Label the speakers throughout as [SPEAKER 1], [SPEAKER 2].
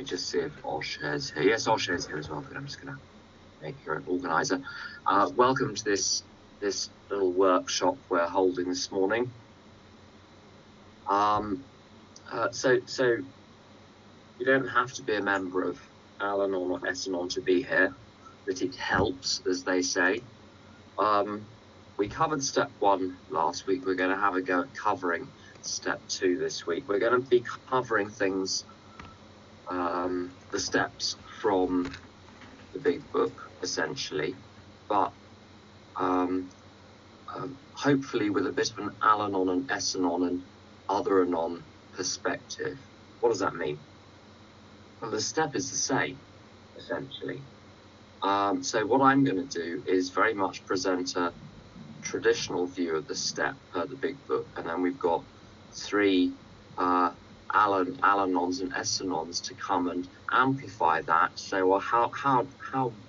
[SPEAKER 1] me just see if Osher's here. Yes, Osher's here as well, but I'm just going to make her an organizer. Welcome to this little workshop we're holding this morning. So you don't have to be a member of Al-Anon or Al-Anon to be here, but it helps, as they say. We covered step 1 last week. We're going to have a go at covering step 2 this week. We're going to be covering things, the steps from the big book, essentially, but hopefully with a bit of an Al-Anon and S-Anon and other Anon perspective. What does that mean? Well, the step is the same, essentially. So what I'm going to do is very much present a traditional view of the step per the big book, and then we've got 3 Al-Anons and S-Anons to come and amplify that. So well, how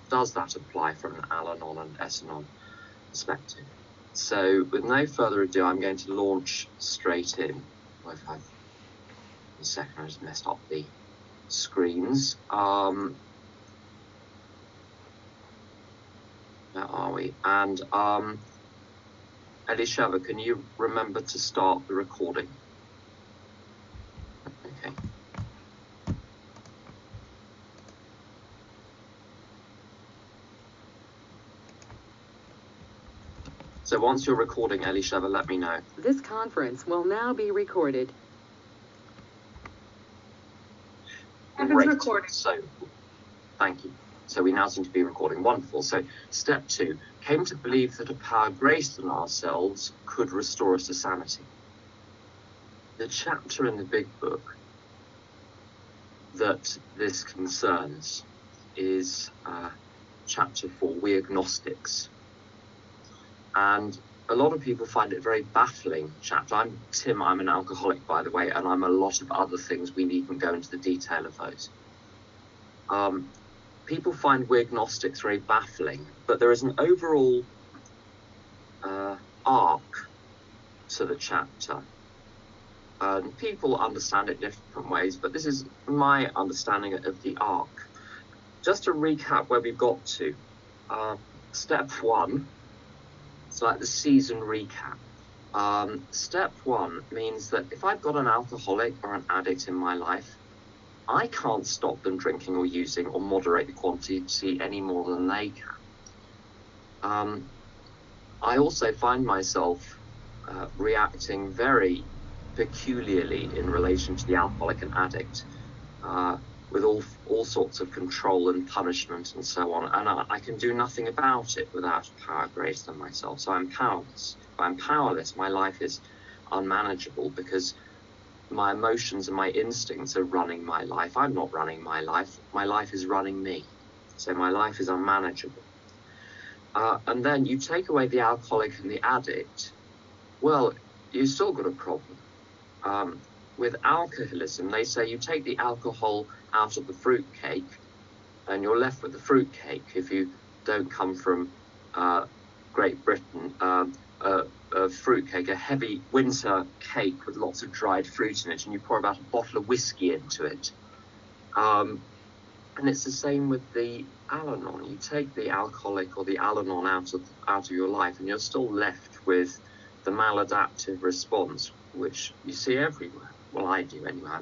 [SPEAKER 1] does that apply from an Al-Anon and S-Anon perspective? So with no further ado, I'm going to launch straight in. Well, if I've a second, I just messed up the screens. Where are we? And Elisheva, can you remember to start the recording? Okay. So once you're recording, Elisheva, let me know.
[SPEAKER 2] This conference will now be recorded.
[SPEAKER 1] Great. Recording. So, thank you. So we now seem to be recording. Wonderful. So step 2, came to believe that a power greater than ourselves could restore us to sanity. The chapter in the big book that this concerns is chapter 4, We Agnostics. And a lot of people find it a very baffling chapter. I'm Tim, I'm an alcoholic, by the way, and I'm a lot of other things. We needn't go into the detail of those. People find We Agnostics very baffling, but there is an overall arc to the chapter. And people understand it different ways, but this is my understanding of the arc. Just to recap where we've got to. Step 1, it's like the season recap. Step 1 means that if I've got an alcoholic or an addict in my life, I can't stop them drinking or using or moderate the quantity any more than they can. I also find myself reacting very peculiarly in relation to the alcoholic and addict, with all sorts of control and punishment and so on, and I can do nothing about it without a power greater than myself. So I'm powerless. If I'm powerless, my life is unmanageable because my emotions and my instincts are running my life. I'm not running my life. My life is running me. So my life is unmanageable. And then you take away the alcoholic and the addict, well, you've still got a problem. With alcoholism, they say you take the alcohol out of the fruitcake and you're left with the fruitcake. If you don't come from Great Britain, a fruitcake, a heavy winter cake with lots of dried fruit in it, and you pour about a bottle of whiskey into it. And it's the same with the Al-Anon. You take the alcoholic or the Al-Anon out of your life, and you're still left with the maladaptive response, which you see everywhere. Well, I do anyway.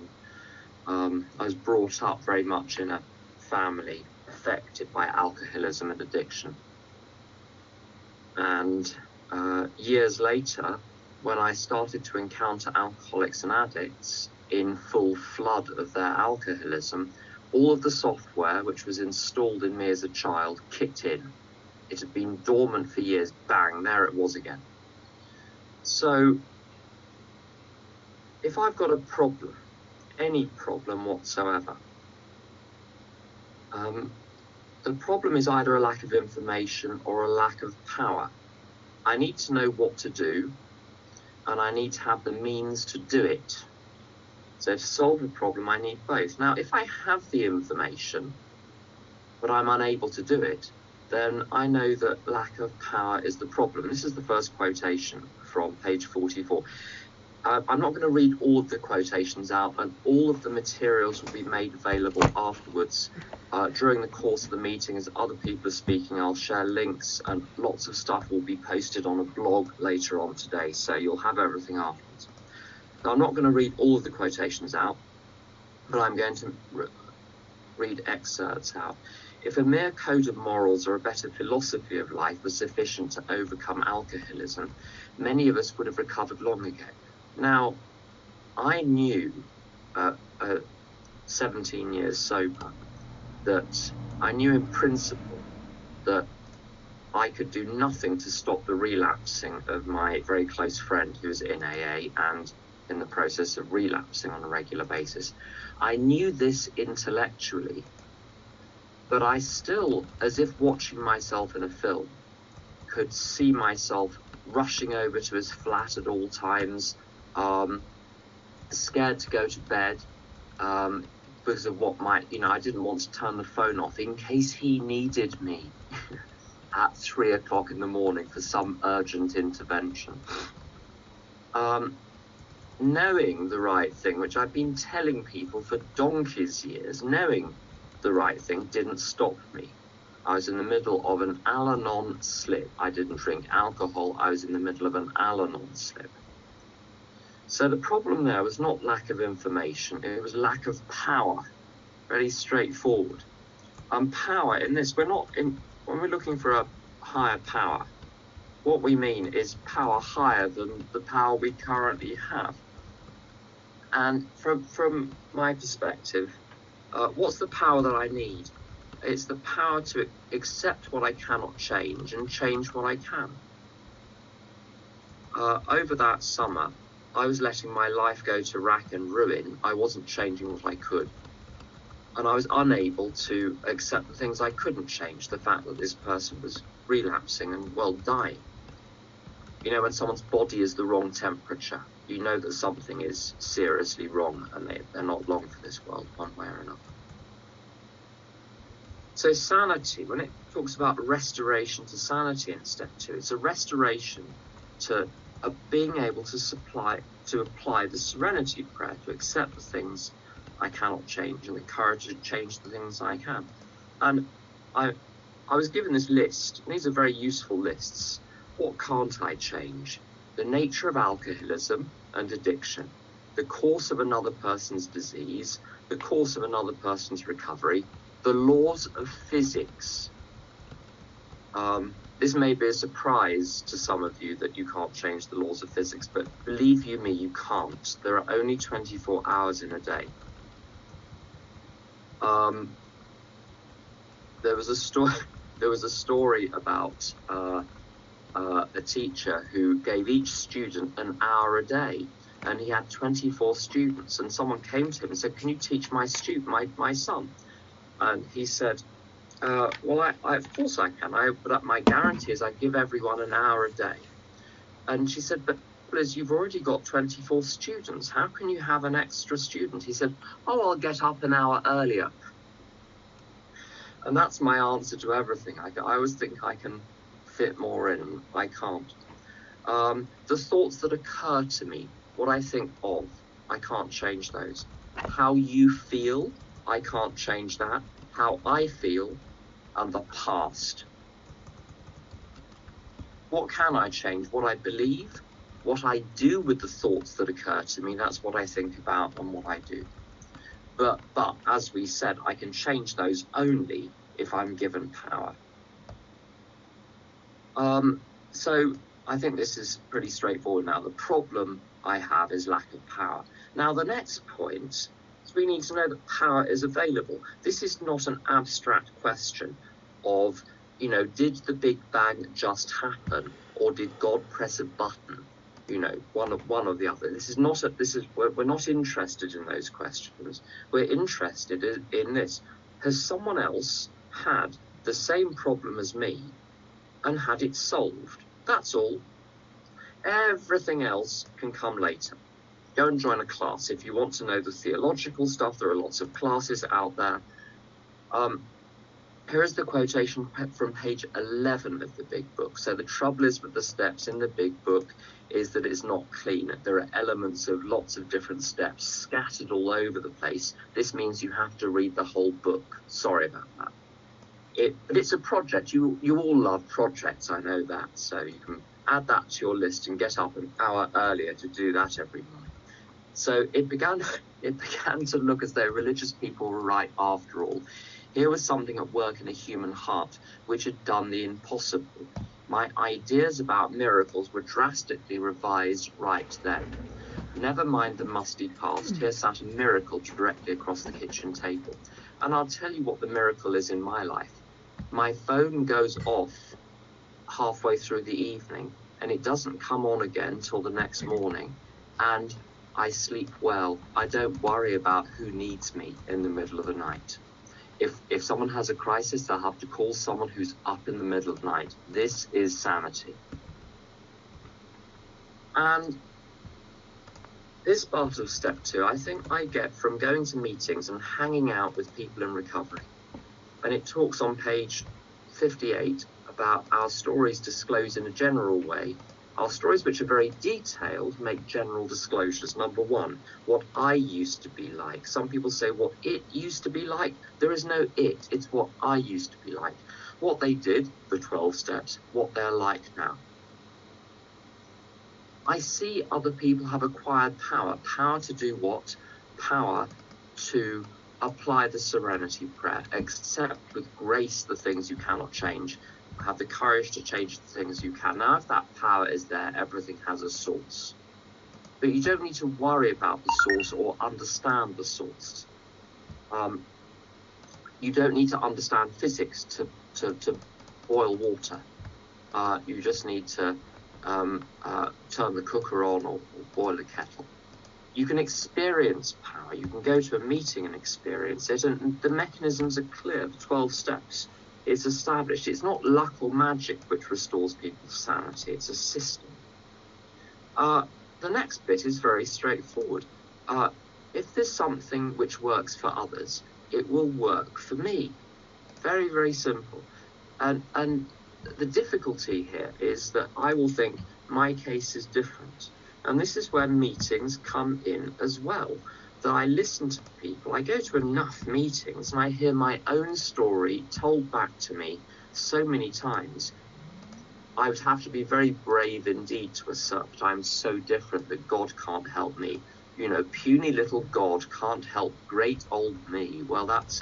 [SPEAKER 1] I was brought up very much in a family affected by alcoholism and addiction. And years later, when I started to encounter alcoholics and addicts in full flood of their alcoholism, all of the software which was installed in me as a child kicked in. It had been dormant for years. Bang, there it was again. So if I've got a problem, any problem whatsoever, the problem is either a lack of information or a lack of power. I need to know what to do, and I need to have the means to do it. So to solve a problem, I need both. Now, if I have the information, but I'm unable to do it, then I know that lack of power is the problem. This is the first quotation from page 44. I'm not going to read all of the quotations out, and all of the materials will be made available afterwards. During the course of the meeting, as other people are speaking, I'll share links, and lots of stuff will be posted on a blog later on today, so you'll have everything afterwards. Now, I'm not going to read all of the quotations out, but I'm going to read excerpts out. If a mere code of morals or a better philosophy of life was sufficient to overcome alcoholism, many of us would have recovered long ago. Now, I knew at 17 years sober that I knew in principle that I could do nothing to stop the relapsing of my very close friend who was in AA and in the process of relapsing on a regular basis. I knew this intellectually, but I still, as if watching myself in a film, could see myself rushing over to his flat at all times, scared to go to bed, because of what might, I didn't want to turn the phone off in case he needed me at 3 o'clock in the morning for some urgent intervention. Knowing the right thing, which I've been telling people for donkey's years, knowing the right thing didn't stop me. I was in the middle of an Al-Anon slip. I didn't drink alcohol. I was in the middle of an Al-Anon slip. So the problem there was not lack of information. It was lack of power. Very straightforward. Power in this, when we're looking for a higher power, what we mean is power higher than the power we currently have. And from my perspective, what's the power that I need? It's the power to accept what I cannot change and change what I can. Over that summer, I was letting my life go to rack and ruin. I wasn't changing what I could. And I was unable to accept the things I couldn't change. The fact that this person was relapsing and, well, dying. When someone's body is the wrong temperature, you know that something is seriously wrong and they're not long for this world, one way or another. So sanity, when it talks about restoration to sanity in step 2, it's a restoration to being able to apply the serenity prayer, to accept the things I cannot change and the courage to change the things I can. And I was given this list, and these are very useful lists. What can't I change? The nature of alcoholism and addiction, the course of another person's disease, the course of another person's recovery, the laws of physics. This may be a surprise to some of you that you can't change the laws of physics, but believe you me, you can't. There are only 24 hours in a day. There was a story about a teacher who gave each student an hour a day, and he had 24 students, and someone came to him and said, "Can you teach my son?" And he said, well, of course I can, but my guarantee is I give everyone an hour a day. And she said, but Liz, you've already got 24 students. How can you have an extra student? He said, oh, I'll get up an hour earlier. And that's my answer to everything. I always think I can fit more in, and I can't. The thoughts that occur to me, what I think of, I can't change those. How you feel, I can't change that. How I feel, and the past. What can I change? What I believe, what I do with the thoughts that occur to me, that's what I think about and what I do. But as we said, I can change those only if I'm given power. So I think this is pretty straightforward now. The problem I have is lack of power. Now the next point, we need to know that power is available. This is not an abstract question of, did the Big Bang just happen, or did God press a button? One or the other. We're not interested in those questions. We're interested in this. Has someone else had the same problem as me and had it solved? That's all. Everything else can come later. Go and join a class. If you want to know the theological stuff, there are lots of classes out there. Here is the quotation from page 11 of the big book. So the trouble is with the steps in the big book is that it's not clean. There are elements of lots of different steps scattered all over the place. This means you have to read the whole book. Sorry about that. But it's a project. You all love projects, I know that. So you can add that to your list and get up an hour earlier to do that every morning. So it began to look as though religious people were right after all. Here was something at work in a human heart which had done the impossible. My ideas about miracles were drastically revised right then. Never mind the musty past, here sat a miracle directly across the kitchen table. And I'll tell you what the miracle is in my life. My phone goes off halfway through the evening, and it doesn't come on again till the next morning. And I sleep well. I don't worry about who needs me in the middle of the night. If someone has a crisis, they'll have to call someone who's up in the middle of the night. This is sanity. And this part of step 2, I think I get from going to meetings and hanging out with people in recovery. And it talks on page 58 about our stories disclose in a general way. Our stories, which are very detailed, make general disclosures. Number 1, what I used to be like. Some people say what it used to be like. There is no it. It's what I used to be like. What they did, the 12 steps, what they're like now. I see other people have acquired power. Power to do what? Power to apply the serenity prayer. Accept with grace the things you cannot change. Have the courage to change the things you can. Now, if that power is there, everything has a source. But you don't need to worry about the source or understand the source. You don't need to understand physics to boil water. You just need to turn the cooker on or boil a kettle. You can experience power. You can go to a meeting and experience it, and the mechanisms are clear. The 12 steps. It's established. It's not luck or magic which restores people's sanity. It's a system. The next bit is very straightforward. If there's something which works for others, it will work for me. Very, very simple. And the difficulty here is that I will think my case is different. And this is where meetings come in as well. That I listen to people. I go to enough meetings and I hear my own story told back to me so many times. I would have to be very brave indeed to assert that I'm so different that God can't help me. You know, puny little God can't help great old me. Well, that's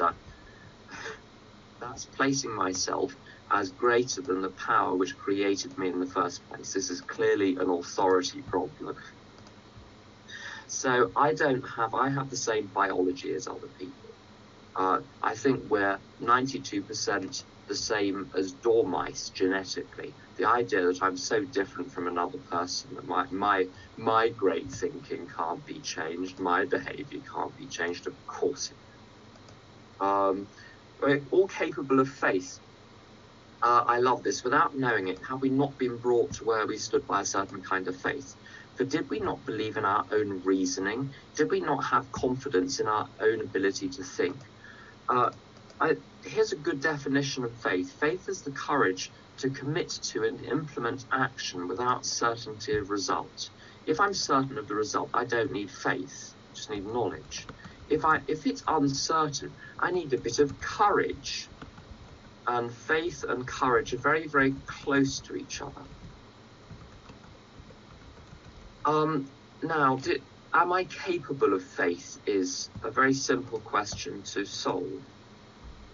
[SPEAKER 1] placing myself as greater than the power which created me in the first place. This is clearly an authority problem. So I have the same biology as other people. I think we're 92% the same as dormice genetically. The idea that I'm so different from another person, that my great thinking can't be changed, my behaviour can't be changed, of course it. We're all capable of faith. I love this. Without knowing it, have we not been brought to where we stood by a certain kind of faith? For did we not believe in our own reasoning? Did we not have confidence in our own ability to think? Here's a good definition of faith. Faith is the courage to commit to and implement action without certainty of result. If I'm certain of the result, I don't need faith, I just need knowledge. If it's uncertain, I need a bit of courage. And faith and courage are very, very close to each other. Now, am I capable of faith is a very simple question to solve.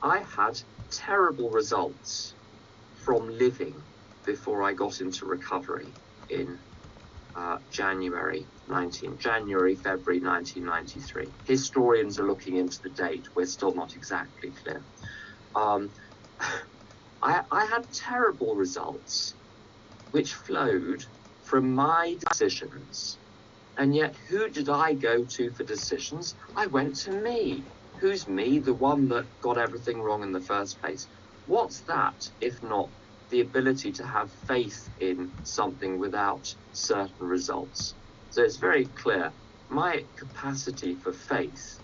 [SPEAKER 1] I had terrible results from living before I got into recovery in February 1993. Historians are looking into the date. We're still not exactly clear. I had terrible results which flowed from my decisions. And yet, who did I go to for decisions? I went to me. Who's me? The one that got everything wrong in the first place. What's that, if not the ability to have faith in something without certain results? So it's very clear. My capacity for faith,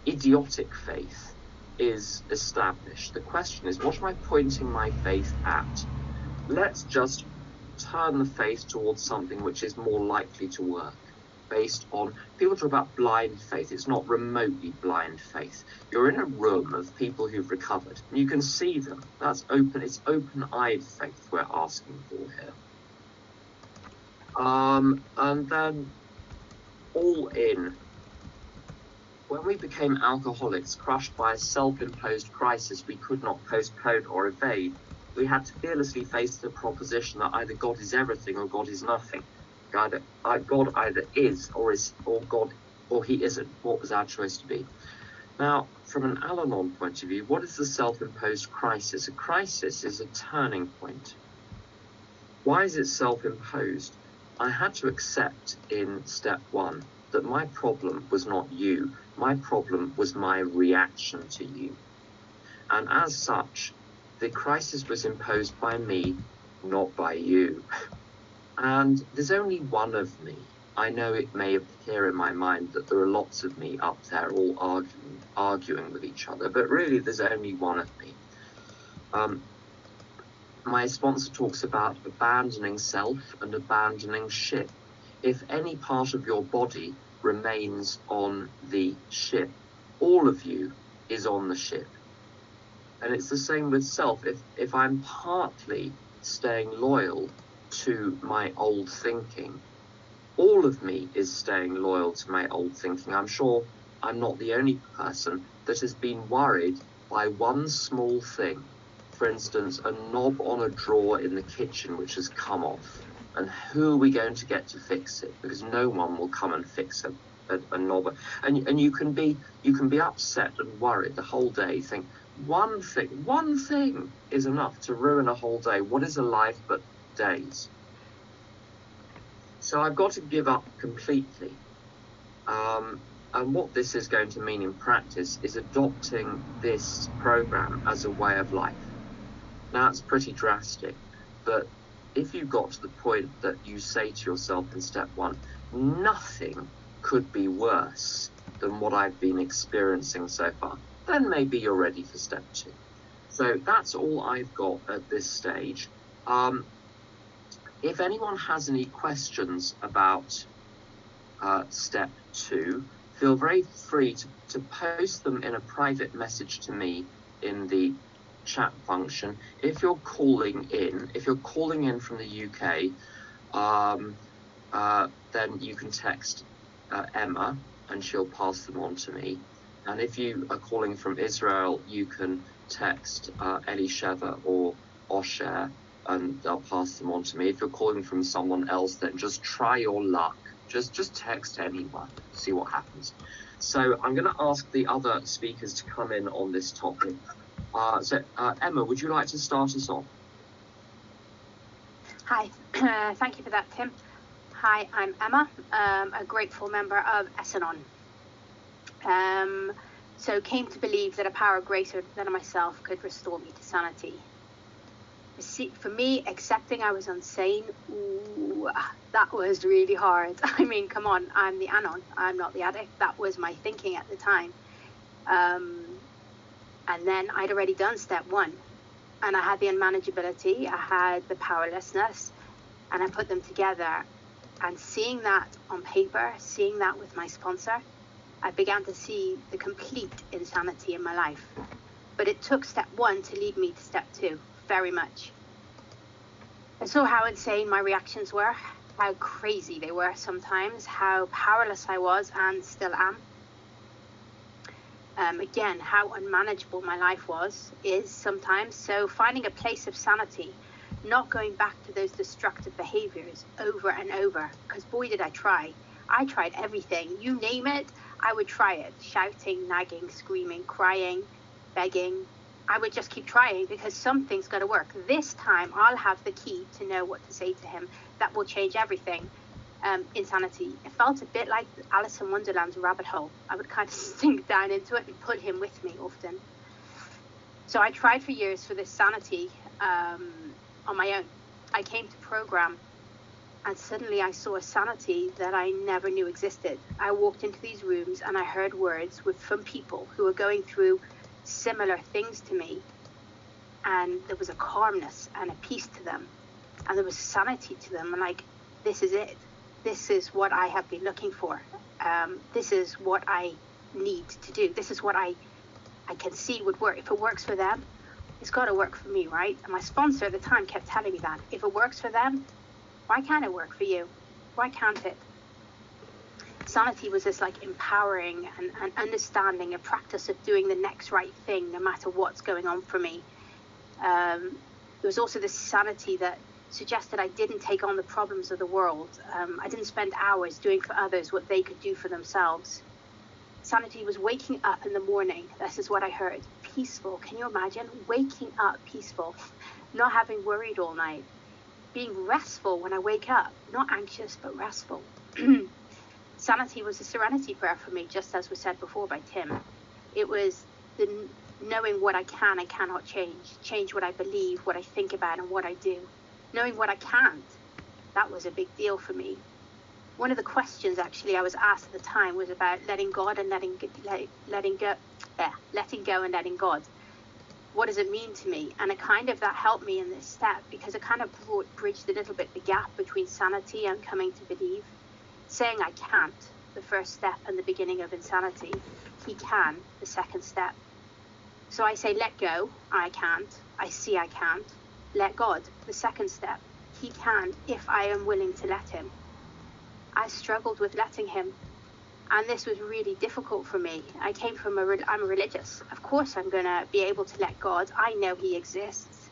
[SPEAKER 1] idiotic faith, is established. The question is, what am I pointing my faith at? Let's just turn the faith towards something which is more likely to work, based on, people talk about blind faith. It's not remotely blind faith. You're in a room of people who've recovered, and you can see them. That's open, it's open-eyed faith we're asking for here. And then all in. When we became alcoholics, crushed by a self-imposed crisis we could not postpone or evade, we had to fearlessly face the proposition that either God is everything or God is nothing. God either is God or he isn't. What was our choice to be? Now, from an Al-Anon point of view, what is the self-imposed crisis? A crisis is a turning point. Why is it self-imposed? I had to accept in step one that my problem was not you. My problem was my reaction to you. And as such, the crisis was imposed by me, not by you. And there's only one of me. I know it may appear in my mind that there are lots of me up there all arguing with each other, but really there's only one of me. My sponsor talks about abandoning self and abandoning ship. If any part of your body remains on the ship, all of you is on the ship. And it's the same with self. If I'm partly staying loyal to my old thinking, all of me is staying loyal to my old thinking. I'm sure I'm not the only person that has been worried by one small thing. For instance, a knob on a drawer in the kitchen which has come off. And who are we going to get to fix it? Because no one will come and fix a knob. And you can be upset and worried the whole day. Think one thing is enough to ruin a whole day. What is a life but days? So I've got to give up completely. And what this is going to mean in practice is adopting this program as a way of life. Now, it's pretty drastic, but if you got to the point that you say to yourself in step one, nothing could be worse than what I've been experiencing so far, then maybe you're ready for step two. So that's all I've got at this stage. If anyone has any questions about step two, feel very free to post them in a private message to me in the chat function. If you're calling in from the UK, then you can text Emma and she'll pass them on to me. And if you are calling from Israel, you can text Elisheva or Osher and they'll pass them on to me. If you're calling from someone else, then just try your luck. Just text anyone, see what happens. So I'm going to ask the other speakers to come in on this topic. Emma, would you like to start us off?
[SPEAKER 3] Hi, thank you for that, Tim. Hi, I'm Emma, a grateful member of Al-Anon. So came to believe that a power greater than myself could restore me to sanity. For me, accepting I was insane, that was really hard. I mean, come on, I'm the Anon, I'm not the addict. That was my thinking at the time. And then I'd already done step one. And I had the unmanageability, I had the powerlessness, and I put them together. And seeing that on paper, seeing that with my sponsor, I began to see the complete insanity in my life. But it took step one to lead me to step two, very much. I saw how insane my reactions were, how crazy they were sometimes, how powerless I was and still am. Again, how unmanageable my life is sometimes. So finding a place of sanity, not going back to those destructive behaviors over and over, because boy, did I try. I tried everything. You name it, I would try it. Shouting, nagging, screaming, crying, begging. I would just keep trying because something's got to work. This time, I'll have the key to know what to say to him. That will change everything. Insanity. It felt a bit like Alice in Wonderland's rabbit hole. I would kind of sink down into it and pull him with me often. So I tried for years for this sanity on my own. I came to program and suddenly I saw a sanity that I never knew existed. I walked into these rooms and I heard words from people who were going through similar things to me, and there was a calmness and a peace to them, and there was sanity to them. And like, this is it. This is what I have been looking for. This is what I need to do. This is what I can see would work. If it works for them, it's got to work for me, right? And my sponsor at the time kept telling me that. If it works for them, why can't it work for you? Why can't it? Sanity was this like empowering and understanding, a practice of doing the next right thing no matter what's going on for me. There was also this sanity that suggested I didn't take on the problems of the world. I didn't spend hours doing for others what they could do for themselves. Sanity was waking up in the morning. This is what I heard. Peaceful. Can you imagine? Waking up peaceful. Not having worried all night. Being restful when I wake up. Not anxious, but restful. Sanity was a serenity prayer for me, just as was said before by Tim. It was the knowing what I can and cannot change what I believe, what I think about, and what I do. Knowing what I can't, that was a big deal for me. One of the questions actually I was asked at the time was about letting God and letting go and letting God. What does it mean to me? And it kind of, that helped me in this step, because it kind of bridged a little bit the gap between sanity and coming to believe. Saying I can't, the first step and the beginning of insanity. He can, the second step. So I say let go, I can't. I see I can't. Let God, the second step. He can if I am willing to let him. I struggled with letting him, and this was really difficult for me. I came from I'm religious. Of course I'm going to be able to let God. I know he exists.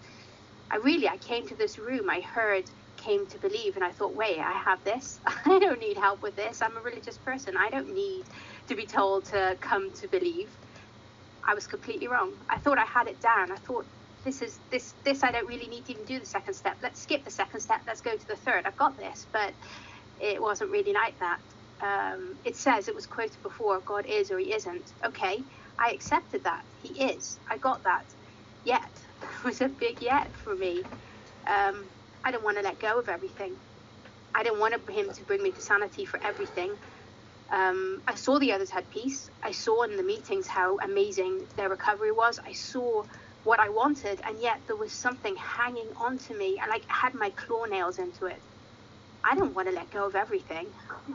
[SPEAKER 3] I came to this room, I heard came to believe, and I thought, wait, I have this. I don't need help with this. I'm a religious person. I don't need to be told to come to believe. I was completely wrong. I thought I had it down. I thought, this I don't really need to even do the second step. Let's skip the second step. Let's go to the third. I've got this. But it wasn't really like that. It says, it was quoted before, God is or he isn't. Okay, I accepted that. He is. I got that. Yet. It was a big yet for me. I didn't want to let go of everything. I didn't want him to bring me to sanity for everything. I saw the others had peace. I saw in the meetings how amazing their recovery was. I saw what I wanted, and yet there was something hanging on to me. I had my claw nails into it. I didn't want to let go of everything.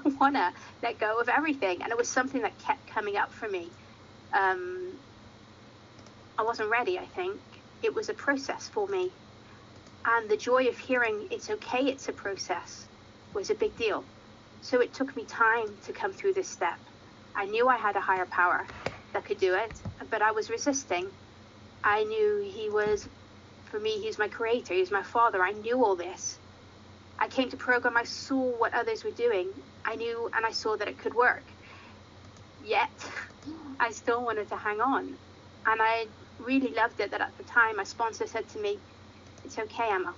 [SPEAKER 3] I want to let go of everything. And it was something that kept coming up for me. I wasn't ready, I think. It was a process for me. And the joy of hearing it's okay, it's a process, was a big deal. So it took me time to come through this step. I knew I had a higher power that could do it, but I was resisting. I knew he was, for me, he's my creator, he's my father. I knew all this. I came to program, I saw what others were doing. I knew and I saw that it could work. Yet, I still wanted to hang on. And I really loved it that at the time my sponsor said to me, it's okay, Emma.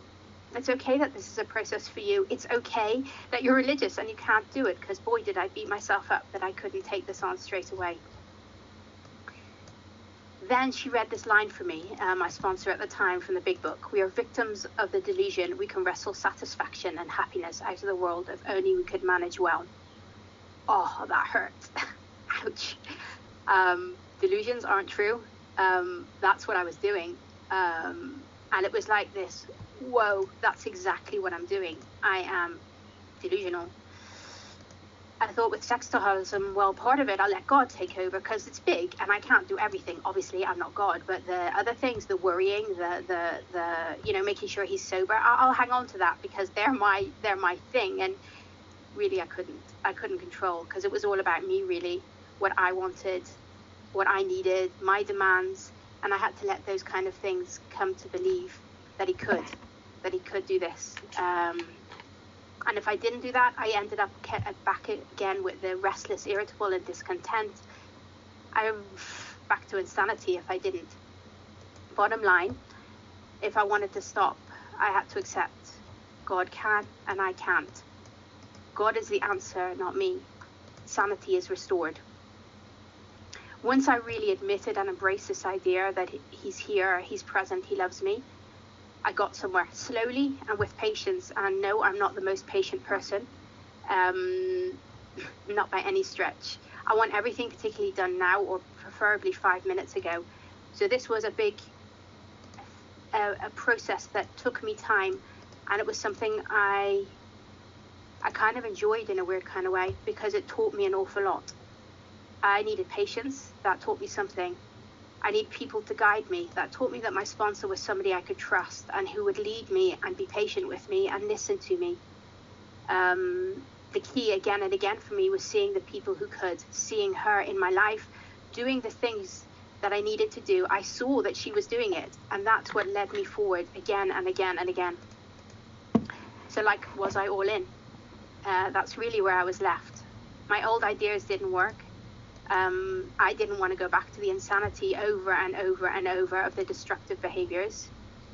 [SPEAKER 3] It's okay that this is a process for you. It's okay that you're religious and you can't do it, because boy, did I beat myself up that I couldn't take this on straight away. Then she read this line for me, my sponsor at the time, from the big book. We are victims of the delusion we can wrestle satisfaction and happiness out of the world if only we could manage well. Oh, that hurt. Ouch. Delusions aren't true. That's what I was doing. And it was like this, whoa, that's exactly what I'm doing. I am delusional. I thought with sexaholism, well, part of it, I'll let God take over because it's big and I can't do everything. Obviously, I'm not God, but the other things, the worrying, the making sure he's sober, I'll hang on to that because they're my thing. And really, I couldn't control, because it was all about me, really, what I wanted, what I needed, my demands. And I had to let those kind of things come to believe that he could do this. And if I didn't do that, I ended up back again with the restless, irritable, and discontent. I'm back to insanity if I didn't. Bottom line, if I wanted to stop, I had to accept God can and I can't. God is the answer, not me. Sanity is restored. Once I really admitted and embraced this idea that he's here, he's present, he loves me, I got somewhere slowly and with patience. And no, I'm not the most patient person, not by any stretch. I want everything particularly done now, or preferably 5 minutes ago. So this was a big a process that took me time, and it was something I kind of enjoyed in a weird kind of way, because it taught me an awful lot. I needed patience. That taught me something. I need people to guide me. That taught me that my sponsor was somebody I could trust and who would lead me and be patient with me and listen to me. The key again and again for me was seeing the people who could, seeing her in my life, doing the things that I needed to do. I saw that she was doing it, and that's what led me forward again and again and again. So like, was I all in? That's really where I was left. My old ideas didn't work. I didn't want to go back to the insanity over and over and over of the destructive behaviors.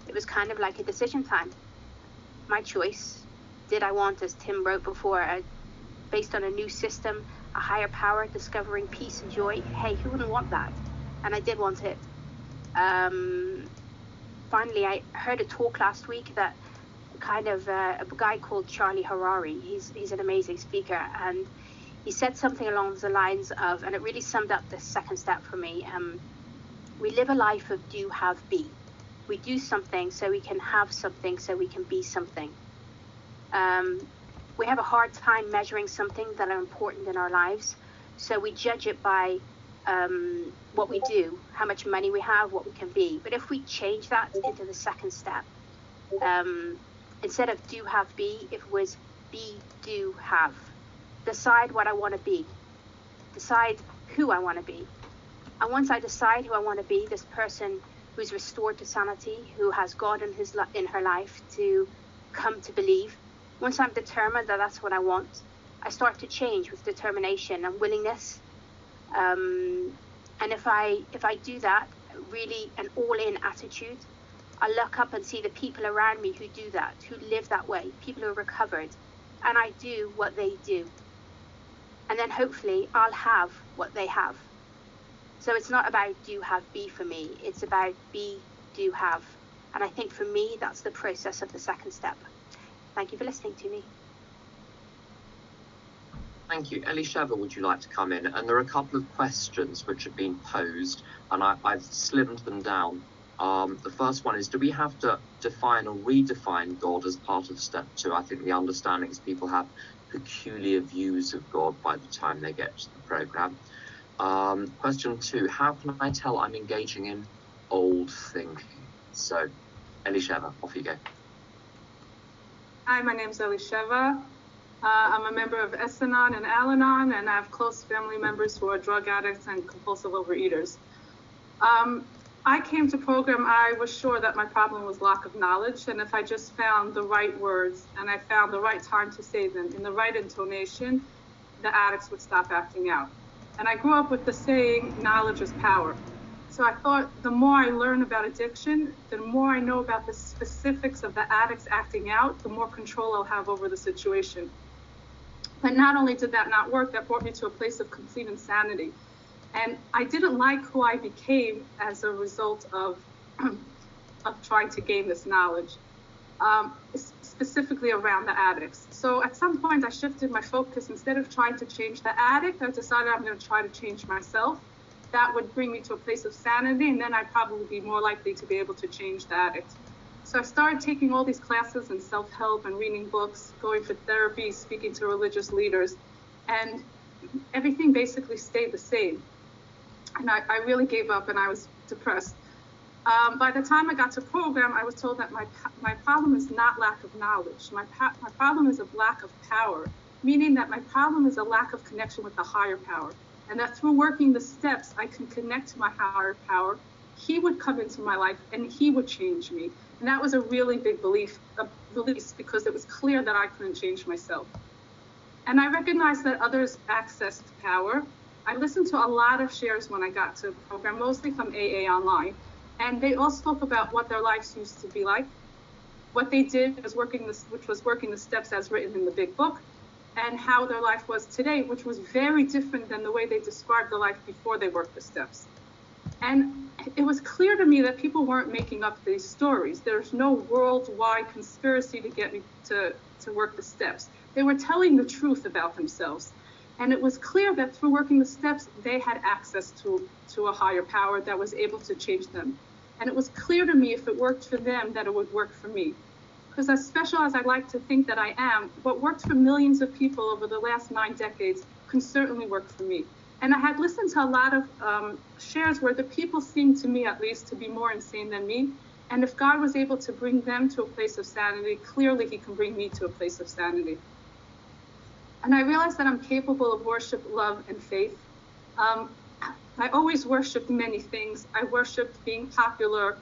[SPEAKER 3] It was kind of like a decision time. My choice. Did I want, as Tim wrote before, based on a new system, a higher power, discovering peace and joy? Hey, who wouldn't want that? And I did want it. Finally, I heard a talk last week that kind of a guy called Charlie Harari. He's an amazing speaker, and he said something along the lines of, and it really summed up the second step for me, we live a life of do, have, be. We do something so we can have something, so we can be something. We have a hard time measuring something that are important in our lives, so we judge it by what we do, how much money we have, what we can be. But if we change that into the second step, instead of do, have, be, it was be, do, have. Decide what I want to be. Decide who I want to be. And once I decide who I want to be, this person who's restored to sanity, who has God in her life to come to believe, once I'm determined that that's what I want, I start to change with determination and willingness. And if I do that, really an all-in attitude, I look up and see the people around me who do that, who live that way, people who are recovered, and I do what they do. And then hopefully I'll have what they have. So it's not about do, have, be for me. It's about be, do, have. And I think for me, that's the process of the second step. Thank you for listening to me.
[SPEAKER 1] Thank you. Elisheva, would you like to come in? And there are a couple of questions which have been posed, and I've slimmed them down. The first one is, do we have to define or redefine God as part of step 2? I think the understanding is people have peculiar views of God by the time they get to the program. Question 2, how can I tell I'm engaging in old thinking? So, Elisheva, off you go.
[SPEAKER 4] Hi, my name's Elisheva. I'm a member of Al-Anon and Al-Anon, and I have close family members who are drug addicts and compulsive overeaters. I came to program, I was sure that my problem was lack of knowledge, and if I just found the right words and I found the right time to say them in the right intonation, the addicts would stop acting out. And I grew up with the saying, knowledge is power. So I thought the more I learn about addiction, the more I know about the specifics of the addicts acting out, the more control I'll have over the situation. But not only did that not work, that brought me to a place of complete insanity. And I didn't like who I became as a result of trying to gain this knowledge, specifically around the addicts. So at some point I shifted my focus. Instead of trying to change the addict, I decided I'm going to try to change myself. That would bring me to a place of sanity, and then I'd probably be more likely to be able to change the addict. So I started taking all these classes in self-help and reading books, going for therapy, speaking to religious leaders, and everything basically stayed the same. And I really gave up, and I was depressed. By the time I got to program, I was told that my problem is not lack of knowledge. My problem is a lack of power, meaning that my problem is a lack of connection with the higher power. And that through working the steps, I can connect to my higher power. He would come into my life and he would change me. And that was a really big release, because it was clear that I couldn't change myself. And I recognized that others accessed power. I listened to a lot of shares when I got to the program, mostly from AA Online. And they all spoke about what their lives used to be like. What they did was working the steps as written in the big book, and how their life was today, which was very different than the way they described the life before they worked the steps. And it was clear to me that people weren't making up these stories. There's no worldwide conspiracy to get me to work the steps. They were telling the truth about themselves. And it was clear that through working the steps, they had access to a higher power that was able to change them. And it was clear to me if it worked for them, that it would work for me. Because as special as I like to think that I am, what worked for millions of people over the last 9 decades can certainly work for me. And I had listened to a lot of shares where the people seemed to me, at least, to be more insane than me. And if God was able to bring them to a place of sanity, clearly he can bring me to a place of sanity. And I realized that I'm capable of worship, love, and faith. I always worshiped many things. I worshiped being popular,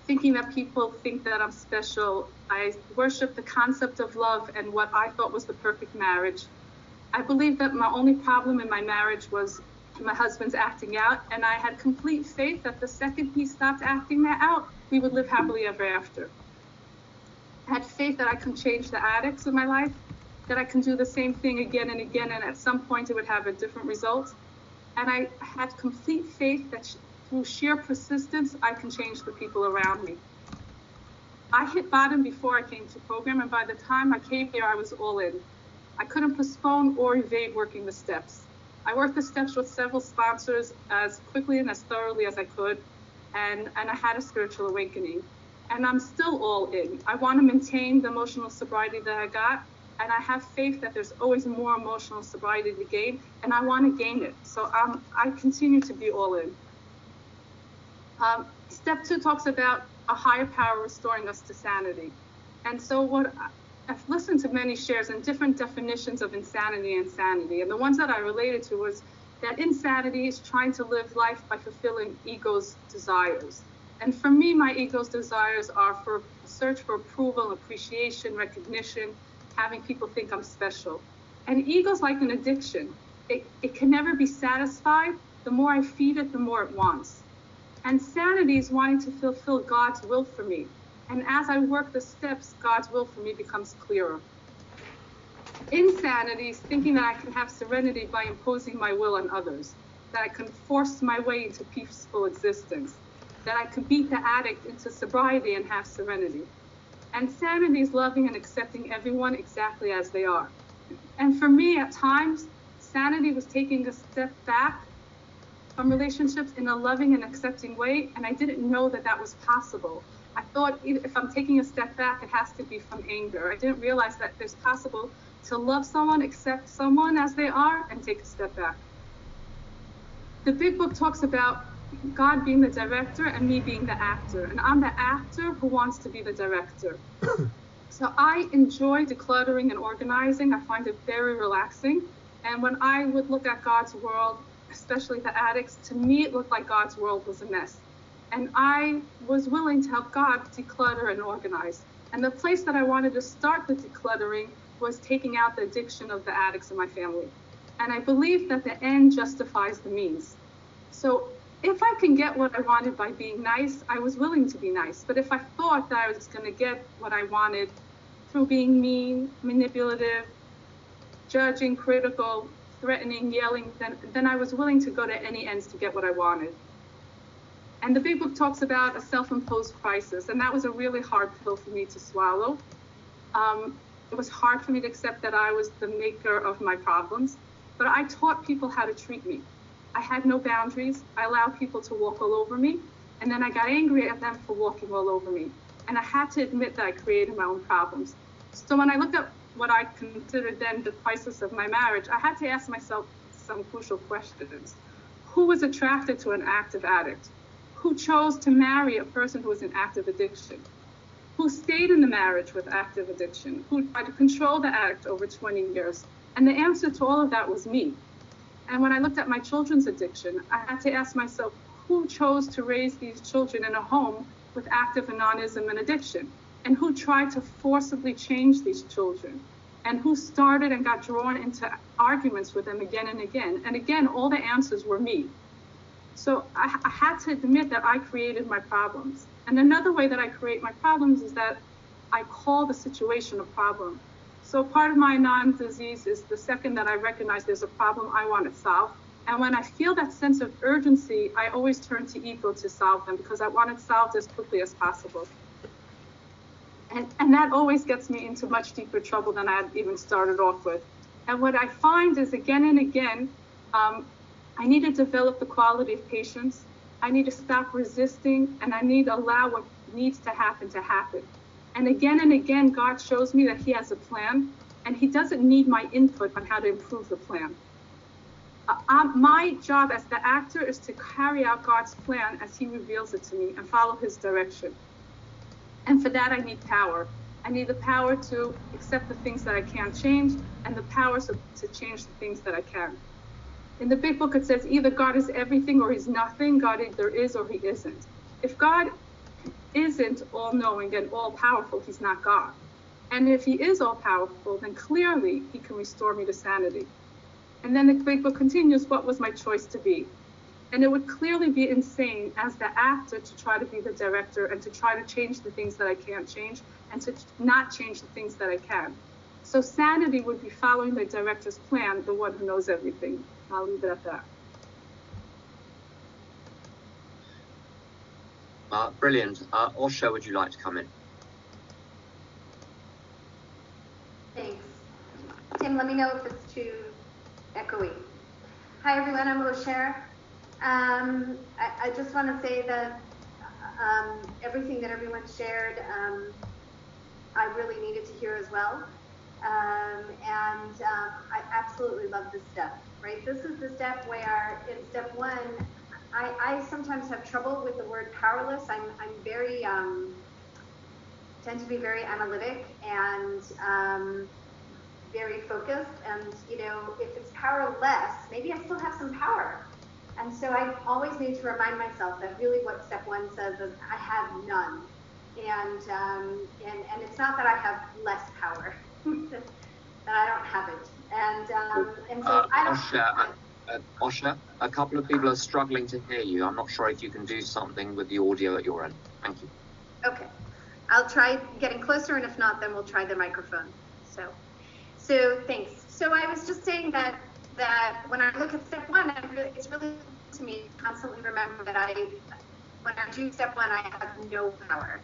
[SPEAKER 4] thinking that people think that I'm special. I worshiped the concept of love and what I thought was the perfect marriage. I believed that my only problem in my marriage was my husband's acting out, and I had complete faith that the second he stopped acting that out, we would live happily ever after. I had faith that I can change the addicts in my life, that I can do the same thing again and again, and at some point it would have a different result. And I had complete faith that through sheer persistence, I can change the people around me. I hit bottom before I came to program, and by the time I came here, I was all in. I couldn't postpone or evade working the steps. I worked the steps with several sponsors as quickly and as thoroughly as I could, and I had a spiritual awakening. And I'm still all in. I want to maintain the emotional sobriety that I got, and I have faith that there's always more emotional sobriety to gain, and I want to gain it. So I continue to be all in. Step 2 talks about a higher power restoring us to sanity. And so I've listened to many shares and different definitions of insanity and sanity. And the ones that I related to was that insanity is trying to live life by fulfilling ego's desires. And for me, my ego's desires are for a search for approval, appreciation, recognition, having people think I'm special. And ego's like an addiction. It can never be satisfied. The more I feed it, the more it wants. And sanity is wanting to fulfill God's will for me. And as I work the steps, God's will for me becomes clearer. Insanity is thinking that I can have serenity by imposing my will on others, that I can force my way into peaceful existence, that I can beat the addict into sobriety and have serenity. And sanity is loving and accepting everyone exactly as they are. And for me, at times, sanity was taking a step back from relationships in a loving and accepting way, and I didn't know that that was possible. I thought if I'm taking a step back, it has to be from anger. I didn't realize that it's possible to love someone, accept someone as they are, and take a step back. The big book talks about God being the director and me being the actor, and I'm the actor who wants to be the director. So I enjoy decluttering and organizing. I find it very relaxing. And when I would look at God's world, especially the addicts, to me it looked like God's world was a mess. And I was willing to help God declutter and organize. And the place that I wanted to start the decluttering was taking out the addiction of the addicts in my family. And I believe that the end justifies the means. So if I can get what I wanted by being nice, I was willing to be nice. But if I thought that I was going to get what I wanted through being mean, manipulative, judging, critical, threatening, yelling, then I was willing to go to any ends to get what I wanted. And the big book talks about a self-imposed crisis, and that was a really hard pill for me to swallow. It was hard for me to accept that I was the maker of my problems, but I taught people how to treat me. I had no boundaries. I allowed people to walk all over me, and then I got angry at them for walking all over me. And I had to admit that I created my own problems. So when I looked at what I considered then the crisis of my marriage, I had to ask myself some crucial questions. Who was attracted to an active addict? Who chose to marry a person who was in active addiction? Who stayed in the marriage with active addiction? Who tried to control the addict over 20 years? And the answer to all of that was me. And when I looked at my children's addiction, I had to ask myself, who chose to raise these children in a home with active anonism and addiction? And who tried to forcibly change these children? And who started and got drawn into arguments with them again and again? And again, all the answers were me. So I had to admit that I created my problems. And another way that I create my problems is that I call the situation a problem. So part of my Anon disease is the second that I recognize there's a problem, I want it solved. And when I feel that sense of urgency, I always turn to ego to solve them because I want it solved as quickly as possible. And that always gets me into much deeper trouble than I had even started off with. And what I find is again and again, I need to develop the quality of patience. I need to stop resisting, and I need to allow what needs to happen. And again, God shows me that he has a plan, and he doesn't need my input on how to improve the plan. My job as the actor is to carry out God's plan as he reveals it to me and follow his direction. And for that, I need power. I need the power to accept the things that I can't change and the power to change the things that I can. In the big book, it says either God is everything or he's nothing. God either is or he isn't. If God isn't all-knowing and all-powerful, he's not God. And if he is all-powerful, then clearly he can restore me to sanity. And then the big book continues, what was my choice to be? And it would clearly be insane as the actor to try to be the director and to try to change the things that I can't change and to not change the things that I can. So sanity would be following the director's plan, the one who knows everything. I'll leave it at that.
[SPEAKER 1] Brilliant. Osha, would you like to come in?
[SPEAKER 5] Thanks. Tim, let me know if it's too echoey. Hi, everyone. I'm Osher. I just want to say that everything that everyone shared, I really needed to hear as well. I absolutely love this step, right? This is the step where in step one, I sometimes have trouble with the word powerless. I'm very, tend to be very analytic and very focused. And, you know, if it's powerless, maybe I still have some power. And so I always need to remind myself that really what step one says is I have none. And it's not that I have less power, that I don't have it. And so I don't.
[SPEAKER 1] Osha, a couple of people are struggling to hear you. I'm not sure if you can do something with the audio at your end. Thank you.
[SPEAKER 5] Okay. I'll try getting closer, and if not, then we'll try the microphone. So thanks. So I was just saying that when I look at step one, it's really to me to constantly remember that when I do step one, I have no power.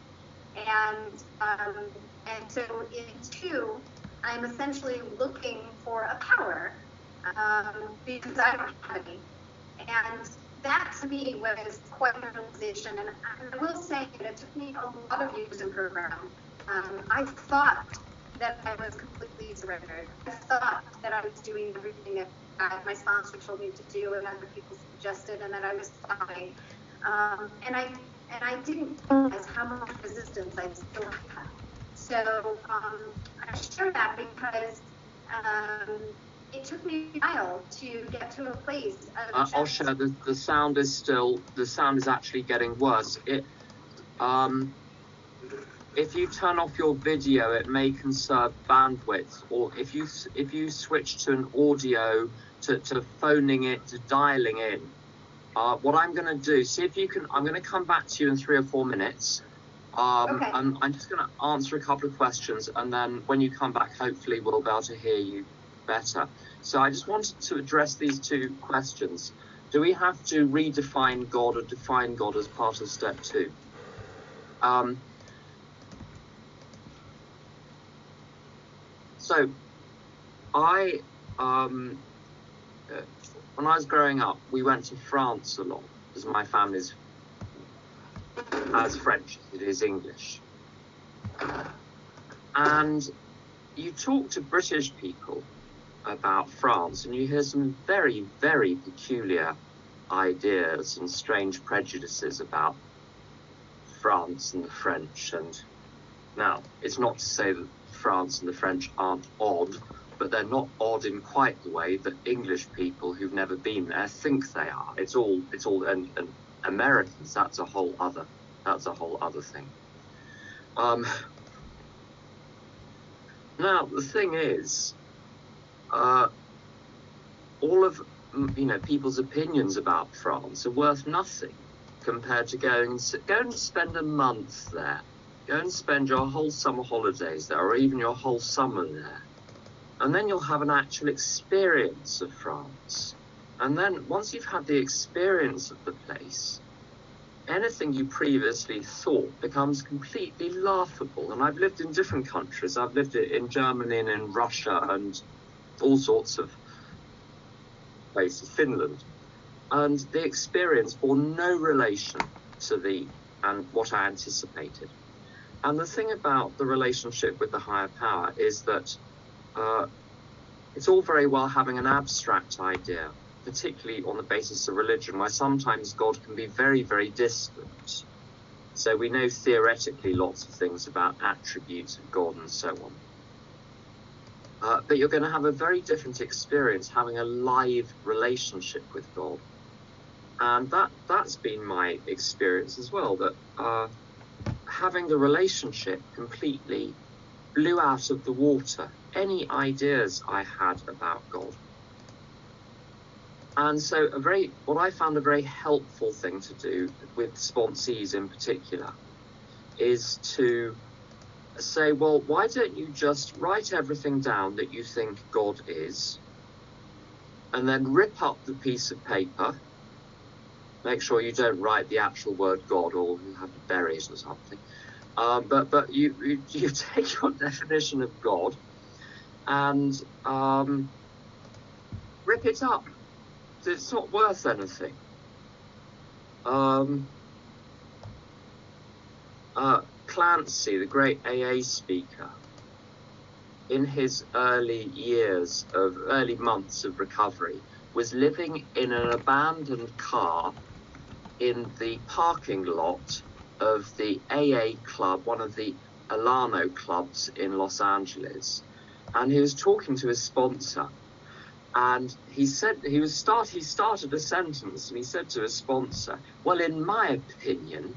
[SPEAKER 5] And so in two, I'm essentially looking for a power because I don't have any. And that to me was quite a realization. And I will say that it took me a lot of years in program. I thought that I was completely surrendered. I thought that I was doing everything that my sponsor told me to do and other people suggested, and that I was fine. And I didn't realize how much resistance I still had. So I share that because it took me a while to get to a place of
[SPEAKER 1] Osha, the sound is actually getting worse. If you turn off your video, it may conserve bandwidth, or if you switch to an audio, to phoning it, to dialing in. What I'm going to do, see if you can, I'm going to come back to you in 3 or 4 minutes.
[SPEAKER 5] Okay.
[SPEAKER 1] I'm just going to answer a couple of questions, and then when you come back, hopefully we'll be able to hear you better. So I just wanted to address these 2 questions. Do we have to redefine God or define God as part of step 2? So when I was growing up, we went to France a lot, because my family's as French as it is English. And you talk to British people about France, and you hear some very, very peculiar ideas and strange prejudices about France and the French. And now, it's not to say that France and the French aren't odd, but they're not odd in quite the way that English people who've never been there think they are. It's all and Americans, that's a whole other thing. Now the thing is, all of people's opinions about France are worth nothing compared to going to spend a month there. Go and spend your whole summer holidays there, or even your whole summer there. And then you'll have an actual experience of France. And then once you've had the experience of the place, anything you previously thought becomes completely laughable. And I've lived in different countries. I've lived in Germany and in Russia and all sorts of places, Finland. And the experience bore no relation to what I anticipated. And the thing about the relationship with the higher power is that it's all very well having an abstract idea, particularly on the basis of religion, where sometimes God can be very, very distant. So we know theoretically lots of things about attributes of God and so on. But you're going to have a very different experience having a live relationship with God. And that's been my experience as well, that having the relationship completely blew out of the water any ideas I had about God. And so what I found a very helpful thing to do with sponsees in particular is to say, well, why don't you just write everything down that you think God is, and then rip up the piece of paper. Make sure you don't write the actual word God, or you have to bury it or something. But you take your definition of God and rip it up. It's not worth anything. Clancy, the great AA speaker, in his early months of recovery, was living in an abandoned car in the parking lot of the AA club, one of the Al-Anon clubs in Los Angeles. And he was talking to his sponsor. And he said, he started a sentence, and he said to his sponsor, well, in my opinion,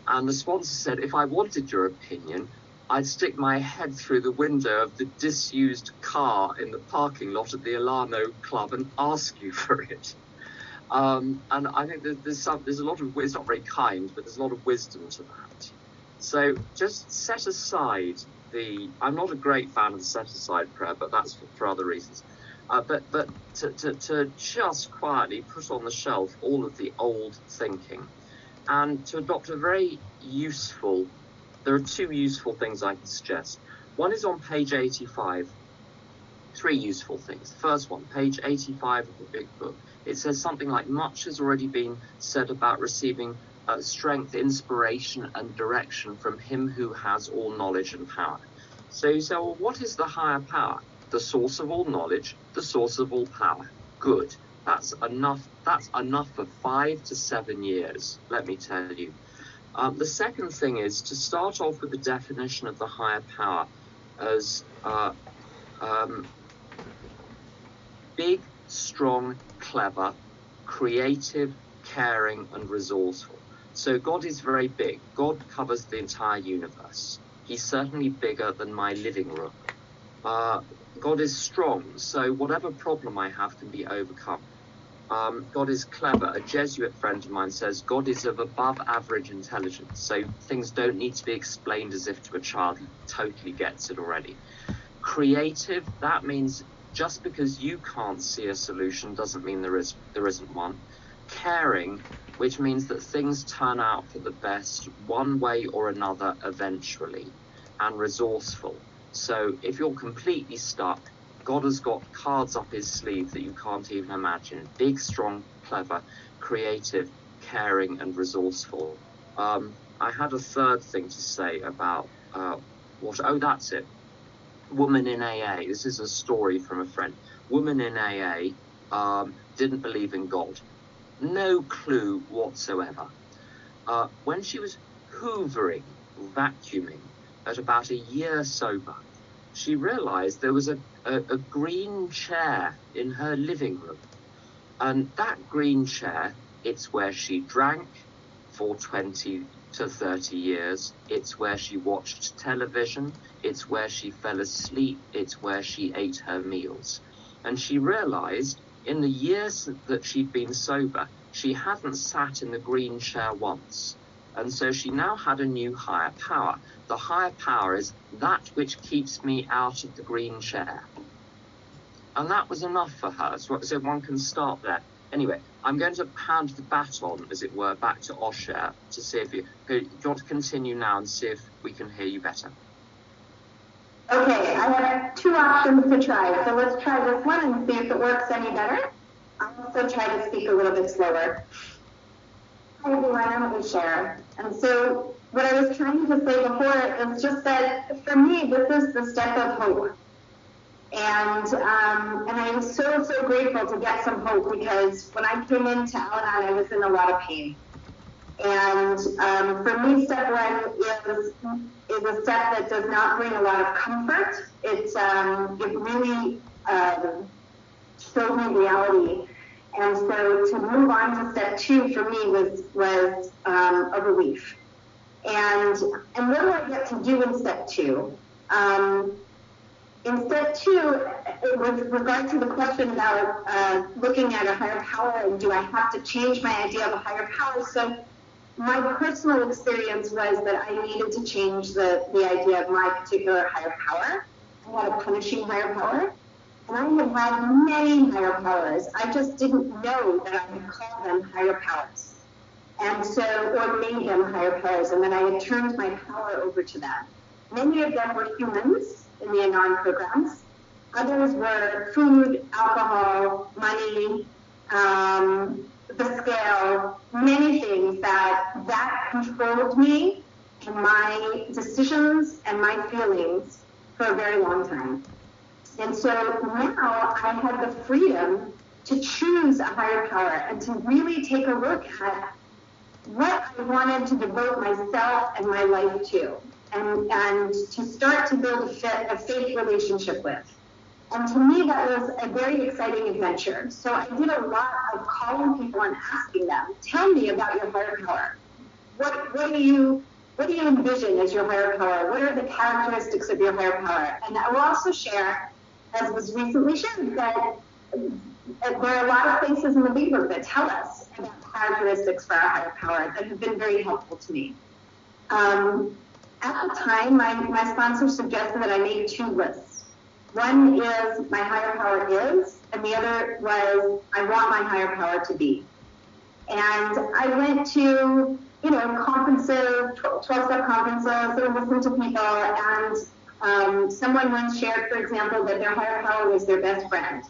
[SPEAKER 1] and the sponsor said, if I wanted your opinion, I'd stick my head through the window of the disused car in the parking lot at the Al-Anon club and ask you for it. And I think there's a lot of, it's not very kind, but there's a lot of wisdom to that. So just set aside I'm not a great fan of the set-aside prayer, but that's for other reasons. But to just quietly put on the shelf all of the old thinking and to adopt a very useful, there are two useful things I can suggest. One is on page 85, three useful things. The first one, page 85 of the big book, it says something like, much has already been said about receiving strength, inspiration and direction from him who has all knowledge and power. So you say, well, what is the higher power? The source of all knowledge, the source of all power. Good. That's enough for 5 to 7 years, let me tell you. The second thing is to start off with the definition of the higher power as big, strong, clever, creative, caring, and resourceful. So God is very big. God covers the entire universe. He's certainly bigger than my living room. God is strong, so whatever problem I have can be overcome. God is clever. A Jesuit friend of mine says God is of above average intelligence, so things don't need to be explained as if to a child. He totally gets it already. Creative, that means just because you can't see a solution doesn't mean there isn't one. Caring, which means that things turn out for the best one way or another eventually. And resourceful. So if you're completely stuck, God has got cards up his sleeve that you can't even imagine. Big, strong, clever, creative, caring, and resourceful. I had a third thing to say about that's it. Woman in AA. This is a story from a friend. Woman in AA didn't believe in God. No clue whatsoever. When she was hoovering, vacuuming, at about a year sober, she realized there was a green chair in her living room. And that green chair, it's where she drank for 20 to 30 years. It's where she watched television. It's where she fell asleep. It's where she ate her meals. And she realized in the years that she'd been sober, she hadn't sat in the green chair once. And so she now had a new higher power. The higher power is that which keeps me out of the green chair. And that was enough for her. So one can start there. Anyway, I'm going to hand the baton, as it were, back to Osher to see if you want to continue now and see if we can hear you better.
[SPEAKER 5] Okay, I have two options to try. So let's try this one and see if it works any better. I'll also try to speak a little bit slower. Hi everyone, I'm Sharon. And so what I was trying to say before is just that for me, this is the step of hope. And I'm so grateful to get some hope, because when I came into Al-Anon, I was in a lot of pain. And for me, step one is a step that does not bring a lot of comfort. It really showed me reality. And so to move on to step two for me was a relief. And what do I get to do in step two? In step two, with regard to the question about looking at a higher power and do I have to change my idea of a higher power, so my personal experience was that I needed to change the idea of my particular higher power. I had a punishing higher power, and I had many higher powers. I just didn't know that I would call them higher powers, and so, or made them higher powers, and then I had turned my power over to them. Many of them were humans in the Anon programs. Others were food, alcohol, money, the scale, many things that controlled me and my decisions and my feelings for a very long time. And so now I had the freedom to choose a higher power and to really take a look at what I wanted to devote myself and my life to, and to start to build a faith relationship with. And to me, that was a very exciting adventure. So I did a lot of calling people and asking them, tell me about your higher power. What do you envision as your higher power? What are the characteristics of your higher power? And I will also share, as was recently shared, that there are a lot of places in the Big Book that tell us about characteristics for our higher power that have been very helpful to me. At the time, my sponsor suggested that I make two lists. One is my higher power is, and the other was I want my higher power to be. And I went to, conferences, 12-step conferences, and listened to people, and someone once shared, for example, that their higher power was their best friend.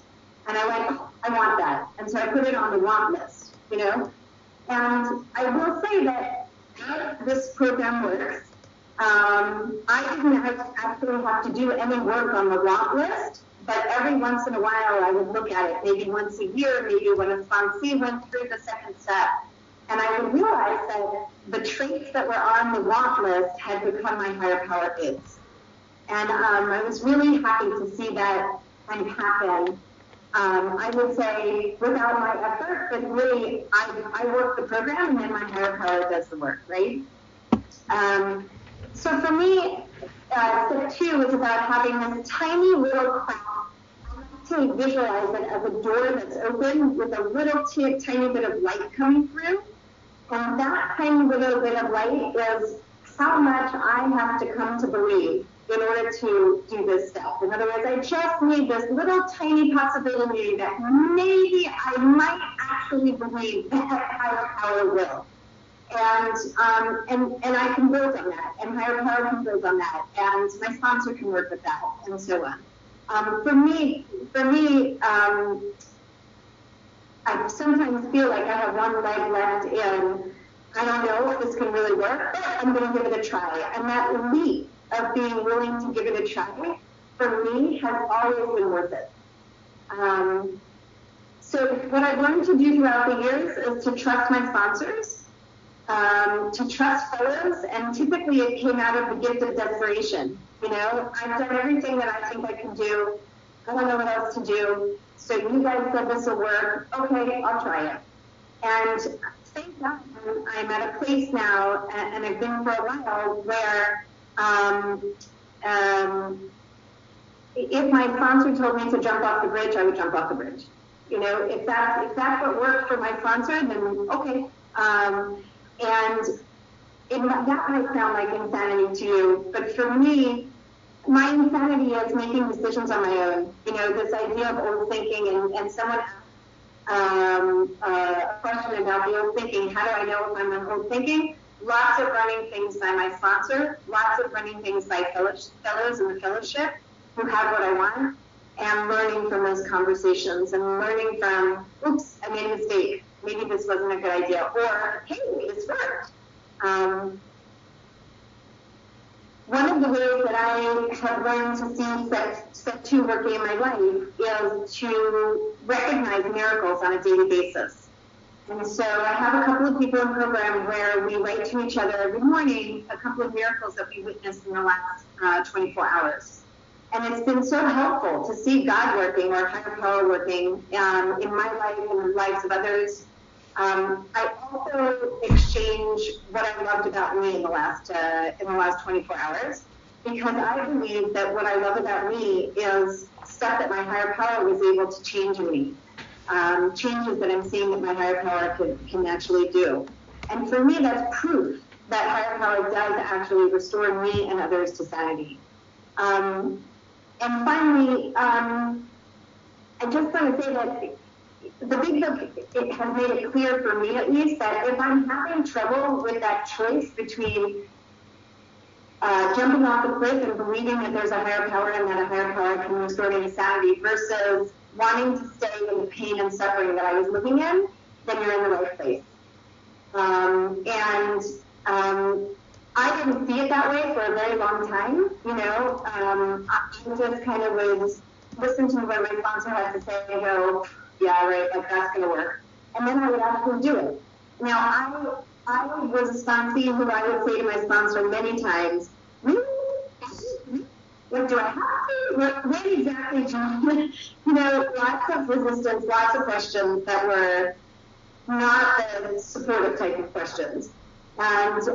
[SPEAKER 5] And I went, oh, I want that. And so I put it on the want list, And I will say that as this program works, I didn't actually have to do any work on the want list, but every once in a while I would look at it, maybe once a year, maybe when a sponsee went through the second step, and I would realize that the traits that were on the want list had become my higher power is. And I was really happy to see that kind of happen. I would say without my effort, but really I work the program and then my higher power does the work, right? So for me, step two is about having this tiny little crack. I like to visualize it as a door that's open with a little tiny bit of light coming through. And that tiny little bit of light is how much I have to come to believe in order to do this step. In other words, I just need this little tiny possibility that maybe I might actually believe that higher power will. And I can build on that, and higher power can build on that, and my sponsor can work with that, and so on. For me, I sometimes feel like I have one leg left in, I don't know if this can really work, but I'm going to give it a try. And that leap of being willing to give it a try, for me, has always been worth it. So what I've learned to do throughout the years is to trust my sponsors, to trust fellows, and typically it came out of the gift of desperation. I've done everything that I think I can do. I don't know what else to do. So you guys said this will work. Okay, I'll try it. And thank God I'm at a place now, and I've been for a while, where if my sponsor told me to jump off the bridge, I would jump off the bridge. If that's what worked for my sponsor, then okay. And that might sound like insanity to you, but for me, my insanity is making decisions on my own. This idea of old thinking, and someone asked a question about the old thinking. How do I know if I'm on old thinking? lots of running things by my sponsor, lots of running things by fellows in the fellowship who have what I want, and learning from those conversations and learning from, oops, I made a mistake. Maybe this wasn't a good idea, or hey, this worked. One of the ways that I have learned to see step 2 working in my life is to recognize miracles on a daily basis. And so I have a couple of people in the program where we write to each other every morning a couple of miracles that we witnessed in the last 24 hours. And it's been so helpful to see God working or higher power working in my life and the lives of others. I also exchange what I loved about me in the last 24 hours, because I believe that what I love about me is stuff that my higher power was able to change in me, changes that I'm seeing that my higher power can actually do. And for me, that's proof that higher power does actually restore me and others to sanity. And finally, I just want to say that the big book, it has made it clear for me at least that if I'm having trouble with that choice between jumping off the cliff and believing that there's a higher power and that a higher power can restore me to sanity versus wanting to stay in the pain and suffering that I was living in, then you're in the right place. I didn't see it that way for a very long time, you know. I just kind of was listening to what my sponsor had to say and go, yeah, right, like that's going to work. And then I would actually do it. Now, I was a sponsee who I would say to my sponsor many times, really? Like, do I have to? What exactly, John? You know, lots of resistance, lots of questions that were not the supportive type of questions. And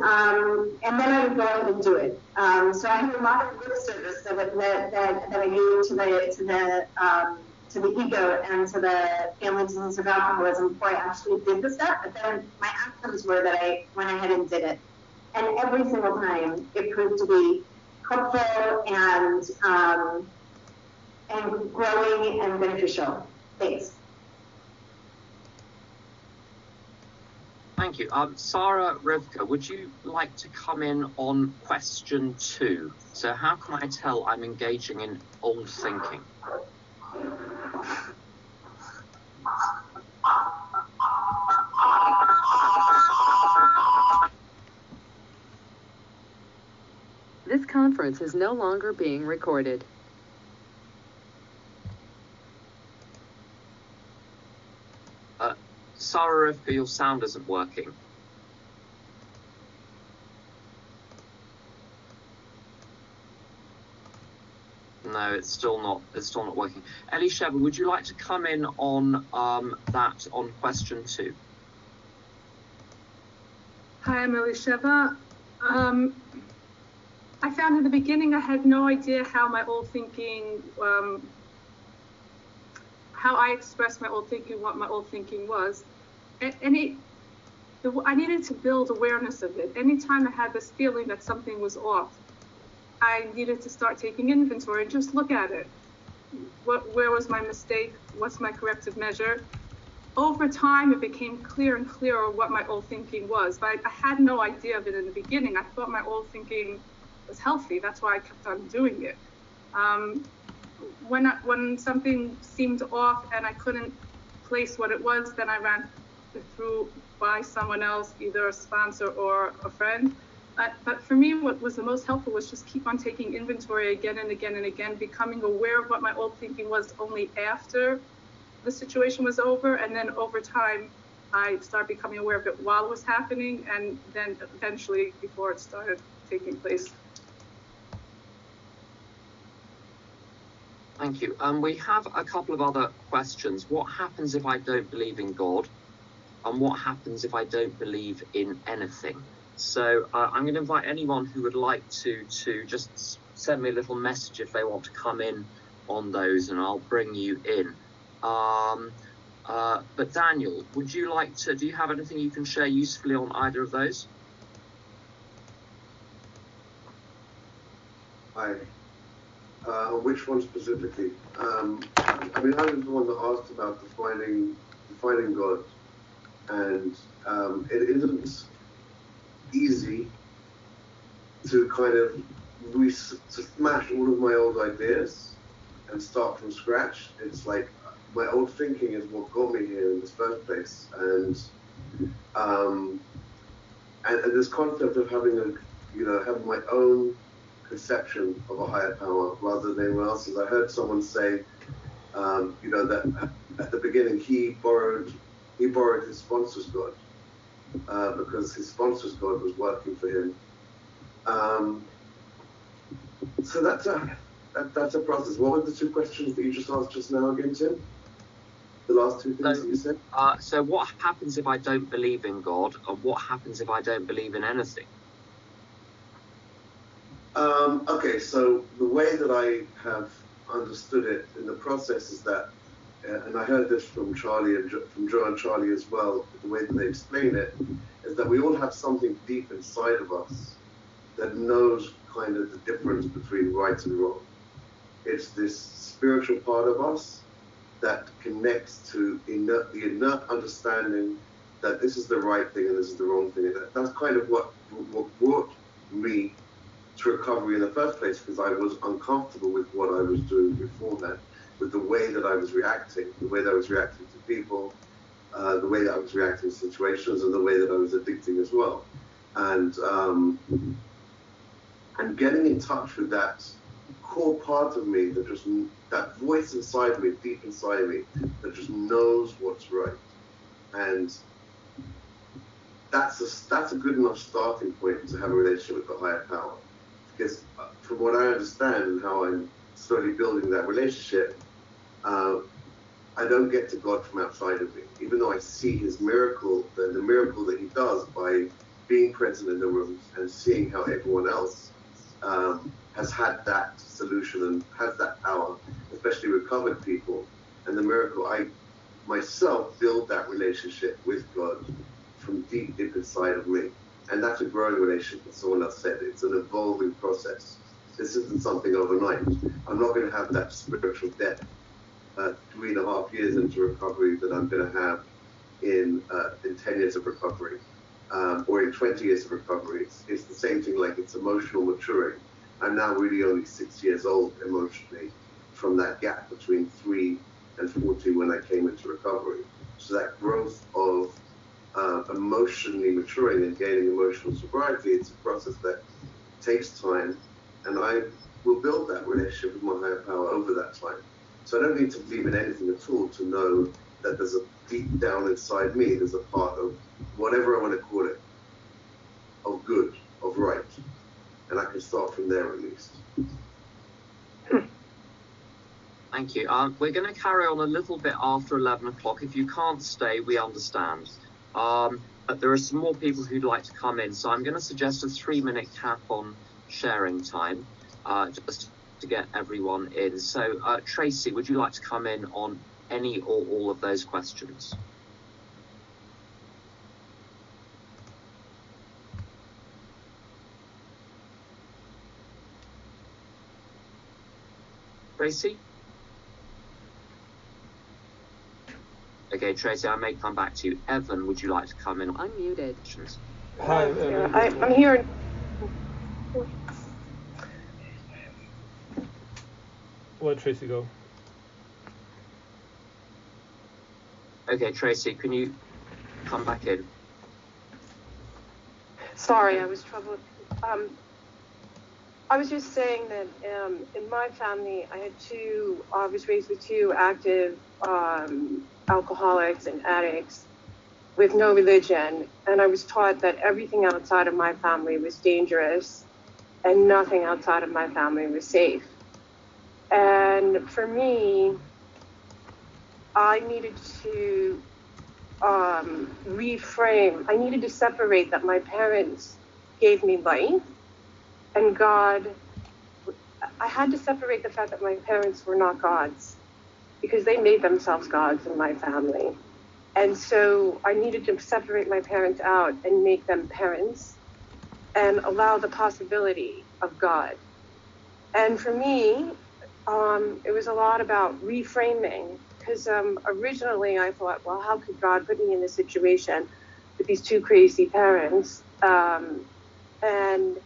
[SPEAKER 5] then I would go ahead and do it. So I had a lot of lip service that I gave to the ego and to the family disease of alcoholism before I actually did the stuff. But then my actions were that I went ahead and did it. And every single time it proved to be helpful and growing and beneficial. Thanks.
[SPEAKER 1] Thank you. Sarah Rivka, would you like to come in on question 2? So how can I tell I'm engaging in old thinking?
[SPEAKER 2] This conference is no longer being recorded.
[SPEAKER 1] Sarah Rivka, your sound isn't working. No, it's still not working. Elisheva, would you like to come in on that on question 2?
[SPEAKER 4] Hi, I'm Elisheva. I found in the beginning I had no idea how my old thinking, how I expressed my old thinking, what my old thinking was. I needed to build awareness of it. Anytime I had this feeling that something was off, I needed to start taking inventory and just look at it. Where was my mistake? What's my corrective measure? Over time, it became clearer and clearer what my old thinking was. But I had no idea of it in the beginning. I thought my old thinking was healthy. That's why I kept on doing it. When something seemed off and I couldn't place what it was, then I ran through by someone else, either a sponsor or a friend. But for me, what was the most helpful was just keep on taking inventory again and again and again, becoming aware of what my old thinking was only after the situation was over. And then over time, I started becoming aware of it while it was happening, and then eventually before it started taking place.
[SPEAKER 1] Thank you. We have a couple of other questions. What happens if I don't believe in God? And what happens if I don't believe in anything? So I'm going to invite anyone who would like to just send me a little message if they want to come in on those, and I'll bring you in. But Daniel, would you like to, do you have anything you can share usefully on either of those?
[SPEAKER 6] Hi. Which one specifically? I mean, I was the one that asked about defining God, and it isn't. easy to kind of to smash all of my old ideas and start from scratch. It's like my old thinking is what got me here in this first place, and this concept of having having my own conception of a higher power rather than anyone else's. I heard someone say, that at the beginning he borrowed his sponsor's God because his sponsor's God was working for him. So that's a process. What were the two questions that you just asked just now again, Tim? The last two things that you said?
[SPEAKER 1] So what happens if I don't believe in God, and what happens if I don't believe in anything?
[SPEAKER 6] Okay, so the way that I have understood it in the process is that, and I heard this from Charlie and from Joe and Charlie as well, the way that they explain it, is that we all have something deep inside of us that knows kind of the difference between right and wrong. It's this spiritual part of us that connects to the inert understanding that this is the right thing and this is the wrong thing. And that's kind of what brought me to recovery in the first place, because I was uncomfortable with what I was doing before that, with the way that I was reacting, the way that I was reacting to people, the way that I was reacting to situations, and the way that I was addicting as well. And getting in touch with that core part of me that voice inside me, deep inside me, that just knows what's right. And that's a good enough starting point to have a relationship with the higher power. Because from what I understand and how I'm slowly building that relationship, I don't get to God from outside of me. Even though I see his miracle, the miracle that he does by being present in the rooms and seeing how everyone else has had that solution and has that power, especially recovered people. And the miracle, I myself build that relationship with God from deep inside of me. And that's a growing relationship, as someone else said. It's an evolving process. This isn't something overnight. I'm not going to have that spiritual depth 3.5 years into recovery that I'm going to have in 10 years of recovery or in 20 years of recovery. It's the same thing, like it's emotional maturing. I'm now really only 6 years old emotionally from that gap between 3 and 40 when I came into recovery. So that growth of emotionally maturing and gaining emotional sobriety, it's a process that takes time, and I will build that relationship with my higher power over that time. So I don't need to believe in anything at all to know that there's a deep down inside me, there's a part of whatever I want to call it, of good, of right. And I can start from there at least.
[SPEAKER 1] Thank you. We're going to carry on a little bit after 11 o'clock. If you can't stay, we understand. But there are some more people who'd like to come in. So I'm going to suggest a 3-minute cap on sharing time, just to get everyone in. So Tracy, would you like to come in on any or all of those questions? Tracy? Okay, Tracy, I may come back to you. Evan, would you like to come in?
[SPEAKER 2] Unmuted.
[SPEAKER 7] Hi,
[SPEAKER 8] I'm here.
[SPEAKER 7] Let Tracy go.
[SPEAKER 1] Okay, Tracy, can you come back in?
[SPEAKER 8] Sorry, I was troubled. I was just saying that in my family, I was raised with 2 active alcoholics and addicts with no religion, and I was taught that everything outside of my family was dangerous and nothing outside of my family was safe. And for me, I needed to reframe. I needed to separate that my parents gave me life, and God, I had to separate the fact that my parents were not gods, because they made themselves gods in my family. And so I needed to separate my parents out and make them parents and allow the possibility of God. And for me, it was a lot about reframing, because originally I thought, well, how could God put me in this situation with these 2 crazy parents? And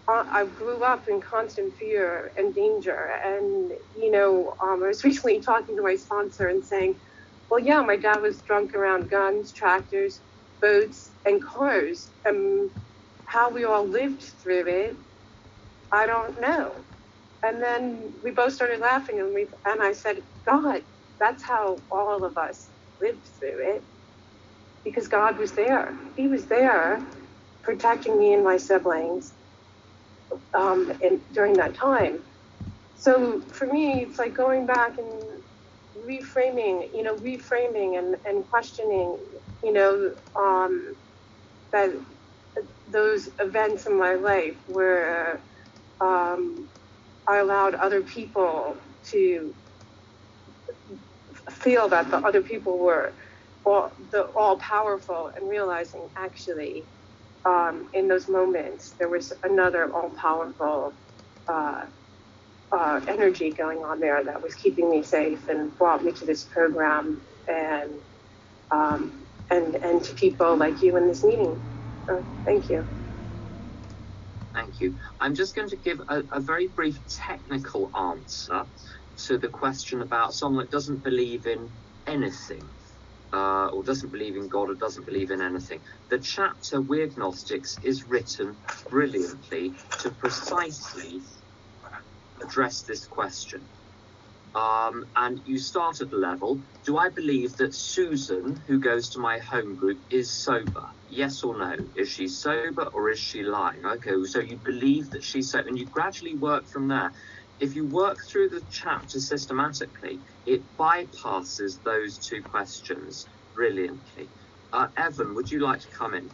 [SPEAKER 8] I grew up in constant fear and danger. And, I was recently talking to my sponsor and saying, well, yeah, my dad was drunk around guns, tractors, boats, and cars. And how we all lived through it, I don't know. And then we both started laughing, and I said, God, that's how all of us lived through it, because God was there. He was there protecting me and my siblings during that time. So for me, it's like going back and reframing and questioning, that those events in my life where I allowed other people to feel that the other people were all powerful, and realizing actually in those moments there was another all powerful energy going on there that was keeping me safe and brought me to this program and to people like you in this meeting. Thank you.
[SPEAKER 1] Thank you. I'm just going to give a very brief technical answer to the question about someone that doesn't believe in anything, or doesn't believe in God, or doesn't believe in anything. The chapter We Agnostics is written brilliantly to precisely address this question. And you start at the level, do I believe that Susan, who goes to my home group, is sober? Yes or no? Is she sober or is she lying? Okay, so you believe that she's sober, and you gradually work from there. If you work through the chapter systematically, it bypasses those two questions brilliantly. Evan, would you like to come in?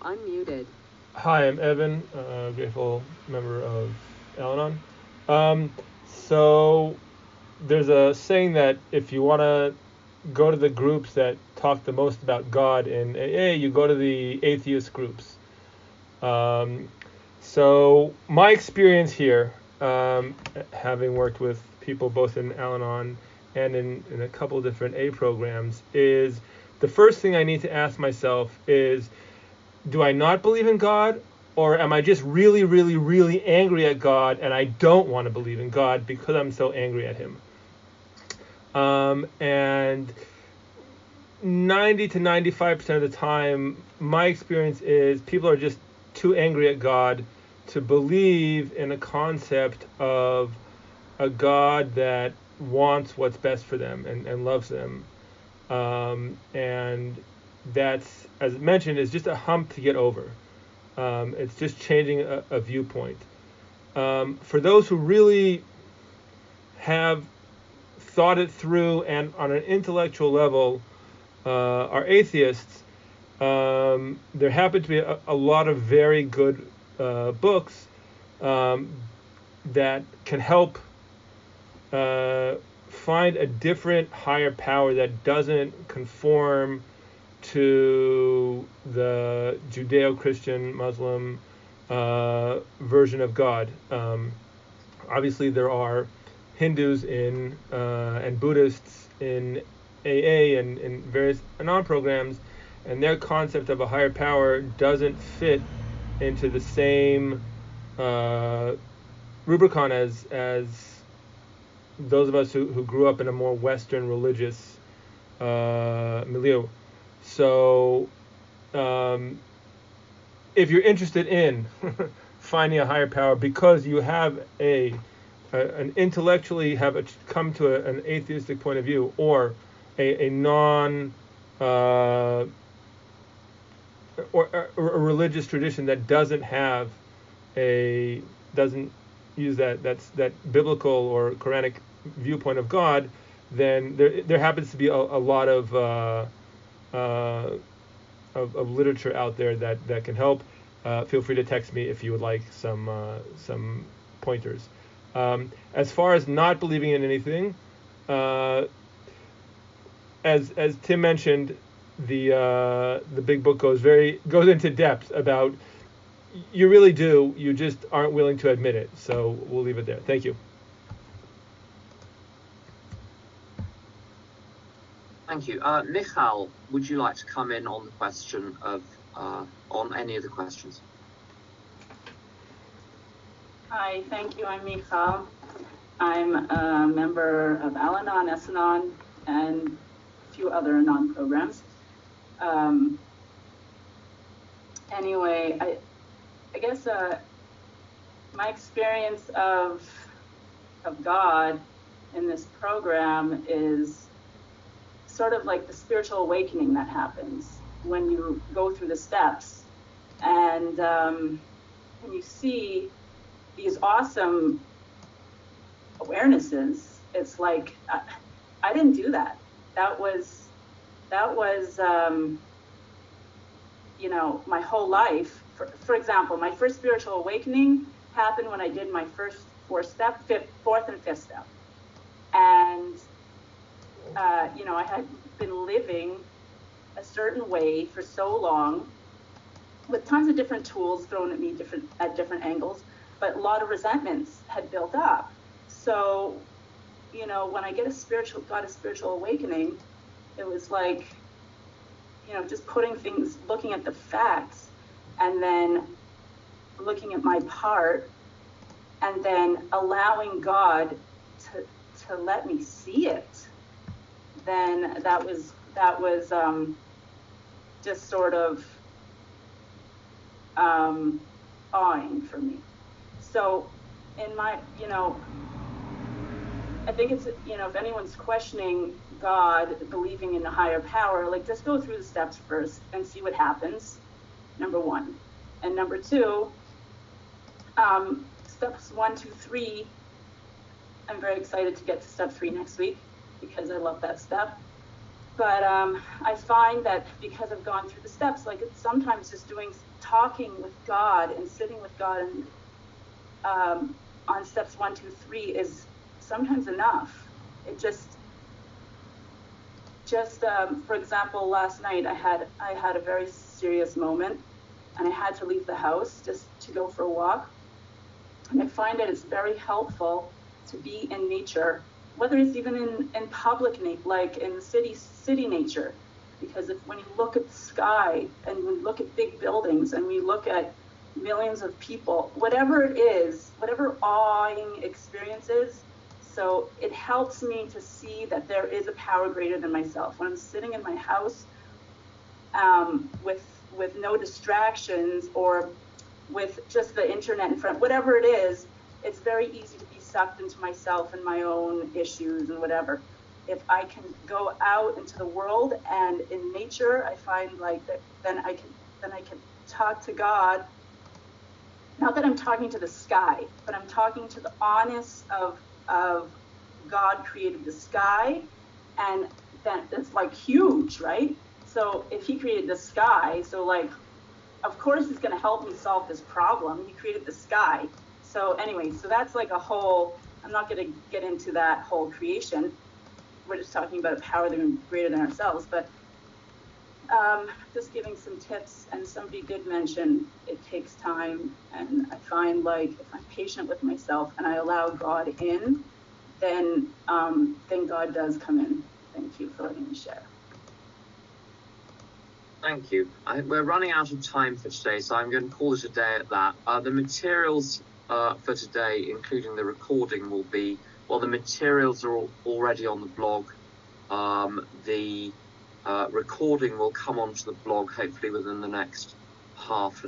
[SPEAKER 2] Unmuted.
[SPEAKER 7] Hi, I'm Evan, a grateful member of Al-Anon. So there's a saying that if you want to go to the groups that talk the most about God in AA, you go to the atheist groups. So my experience here, having worked with people both in Al-Anon and in a couple different A programs, is the first thing I need to ask myself is, do I not believe in God, or am I just really, really, really angry at God and I don't want to believe in God because I'm so angry at him? And 90 to 95% of the time, my experience is people are just too angry at God to believe in a concept of a God that wants what's best for them and loves them. And that's, as mentioned, is just a hump to get over. It's just changing a viewpoint. For those who really have thought it through and on an intellectual level are atheists, there happen to be a lot of very good books that can help find a different higher power that doesn't conform to the Judeo-Christian Muslim version of God. Obviously, there are Hindus and Buddhists in AA and in various Anon programs, and their concept of a higher power doesn't fit into the same Rubicon as those of us who grew up in a more Western religious milieu. So if you're interested in finding a higher power because you have an intellectually come to an atheistic point of view, or a non or a religious tradition that doesn't use that biblical or Quranic viewpoint of God, then there happens to be a lot of literature out there that can help. Feel free to text me if you would like some pointers. As far as not believing in anything, as Tim mentioned, the big book goes into depth about, you really do, you just aren't willing to admit it. So we'll leave it there. Thank you.
[SPEAKER 1] Thank you. Michal, would you like to come in on the question of on any of the questions.
[SPEAKER 9] Hi, thank you. I'm Michal. I'm a member of Al-Anon, Al-Anon, and a few other Anon programs. Anyway, I guess my experience of God in this program is sort of like the spiritual awakening that happens when you go through the steps, and when you see these awesome awarenesses. It's like I didn't do that. That was you know, my whole life. For example, my first spiritual awakening happened when I did my first fourth and fifth step, and you know, I had been living a certain way for so long with tons of different tools thrown at me at different angles, but a lot of resentments had built up. So, you know, when I got a spiritual awakening, it was like, you know, just looking at the facts, and then looking at my part, and then allowing God to let me see it. Then that was just sort of awing for me. So in my, you know, I think it's, you know, if anyone's questioning God, believing in a higher power, like, just go through the steps first and see what happens, number one. And number two, steps 1, 2, 3, I'm very excited to get to step 3 next week because I love that step. But I find that because I've gone through the steps, like, it's sometimes just talking with God and sitting with God and on steps 1, 2, 3 is sometimes enough. It just for example, last night I had a very serious moment, and I had to leave the house just to go for a walk. And I find that it's very helpful to be in nature, whether it's even in public, like in city nature, because when you look at the sky and we look at big buildings and we look at millions of people, whatever it is, whatever awing experience is, so it helps me to see that there is a power greater than myself. When I'm sitting in my house with no distractions, or with just the internet in front, whatever it is, it's very easy to be sucked into myself and my own issues and whatever. If I can go out into the world and in nature, I find like that, then I can talk to God. Not that I'm talking to the sky, but I'm talking to the honest of God created the sky, and then it's like huge, right? So if he created the sky, so like, of course he's going to help me solve this problem. He created the sky. So anyway, so that's like a whole, I'm not going to get into that whole creation. We're just talking about a power that is greater than ourselves, but just giving some tips. And somebody did mention it takes time, and I find like if I'm patient with myself and I allow God in, then God does come in. Thank you for letting me share.
[SPEAKER 1] Thank you. We're running out of time for today, so I'm going to call it a day at that. The materials for today, including the recording, will be, well, the materials are already on the blog. The recording will come onto the blog hopefully within the next half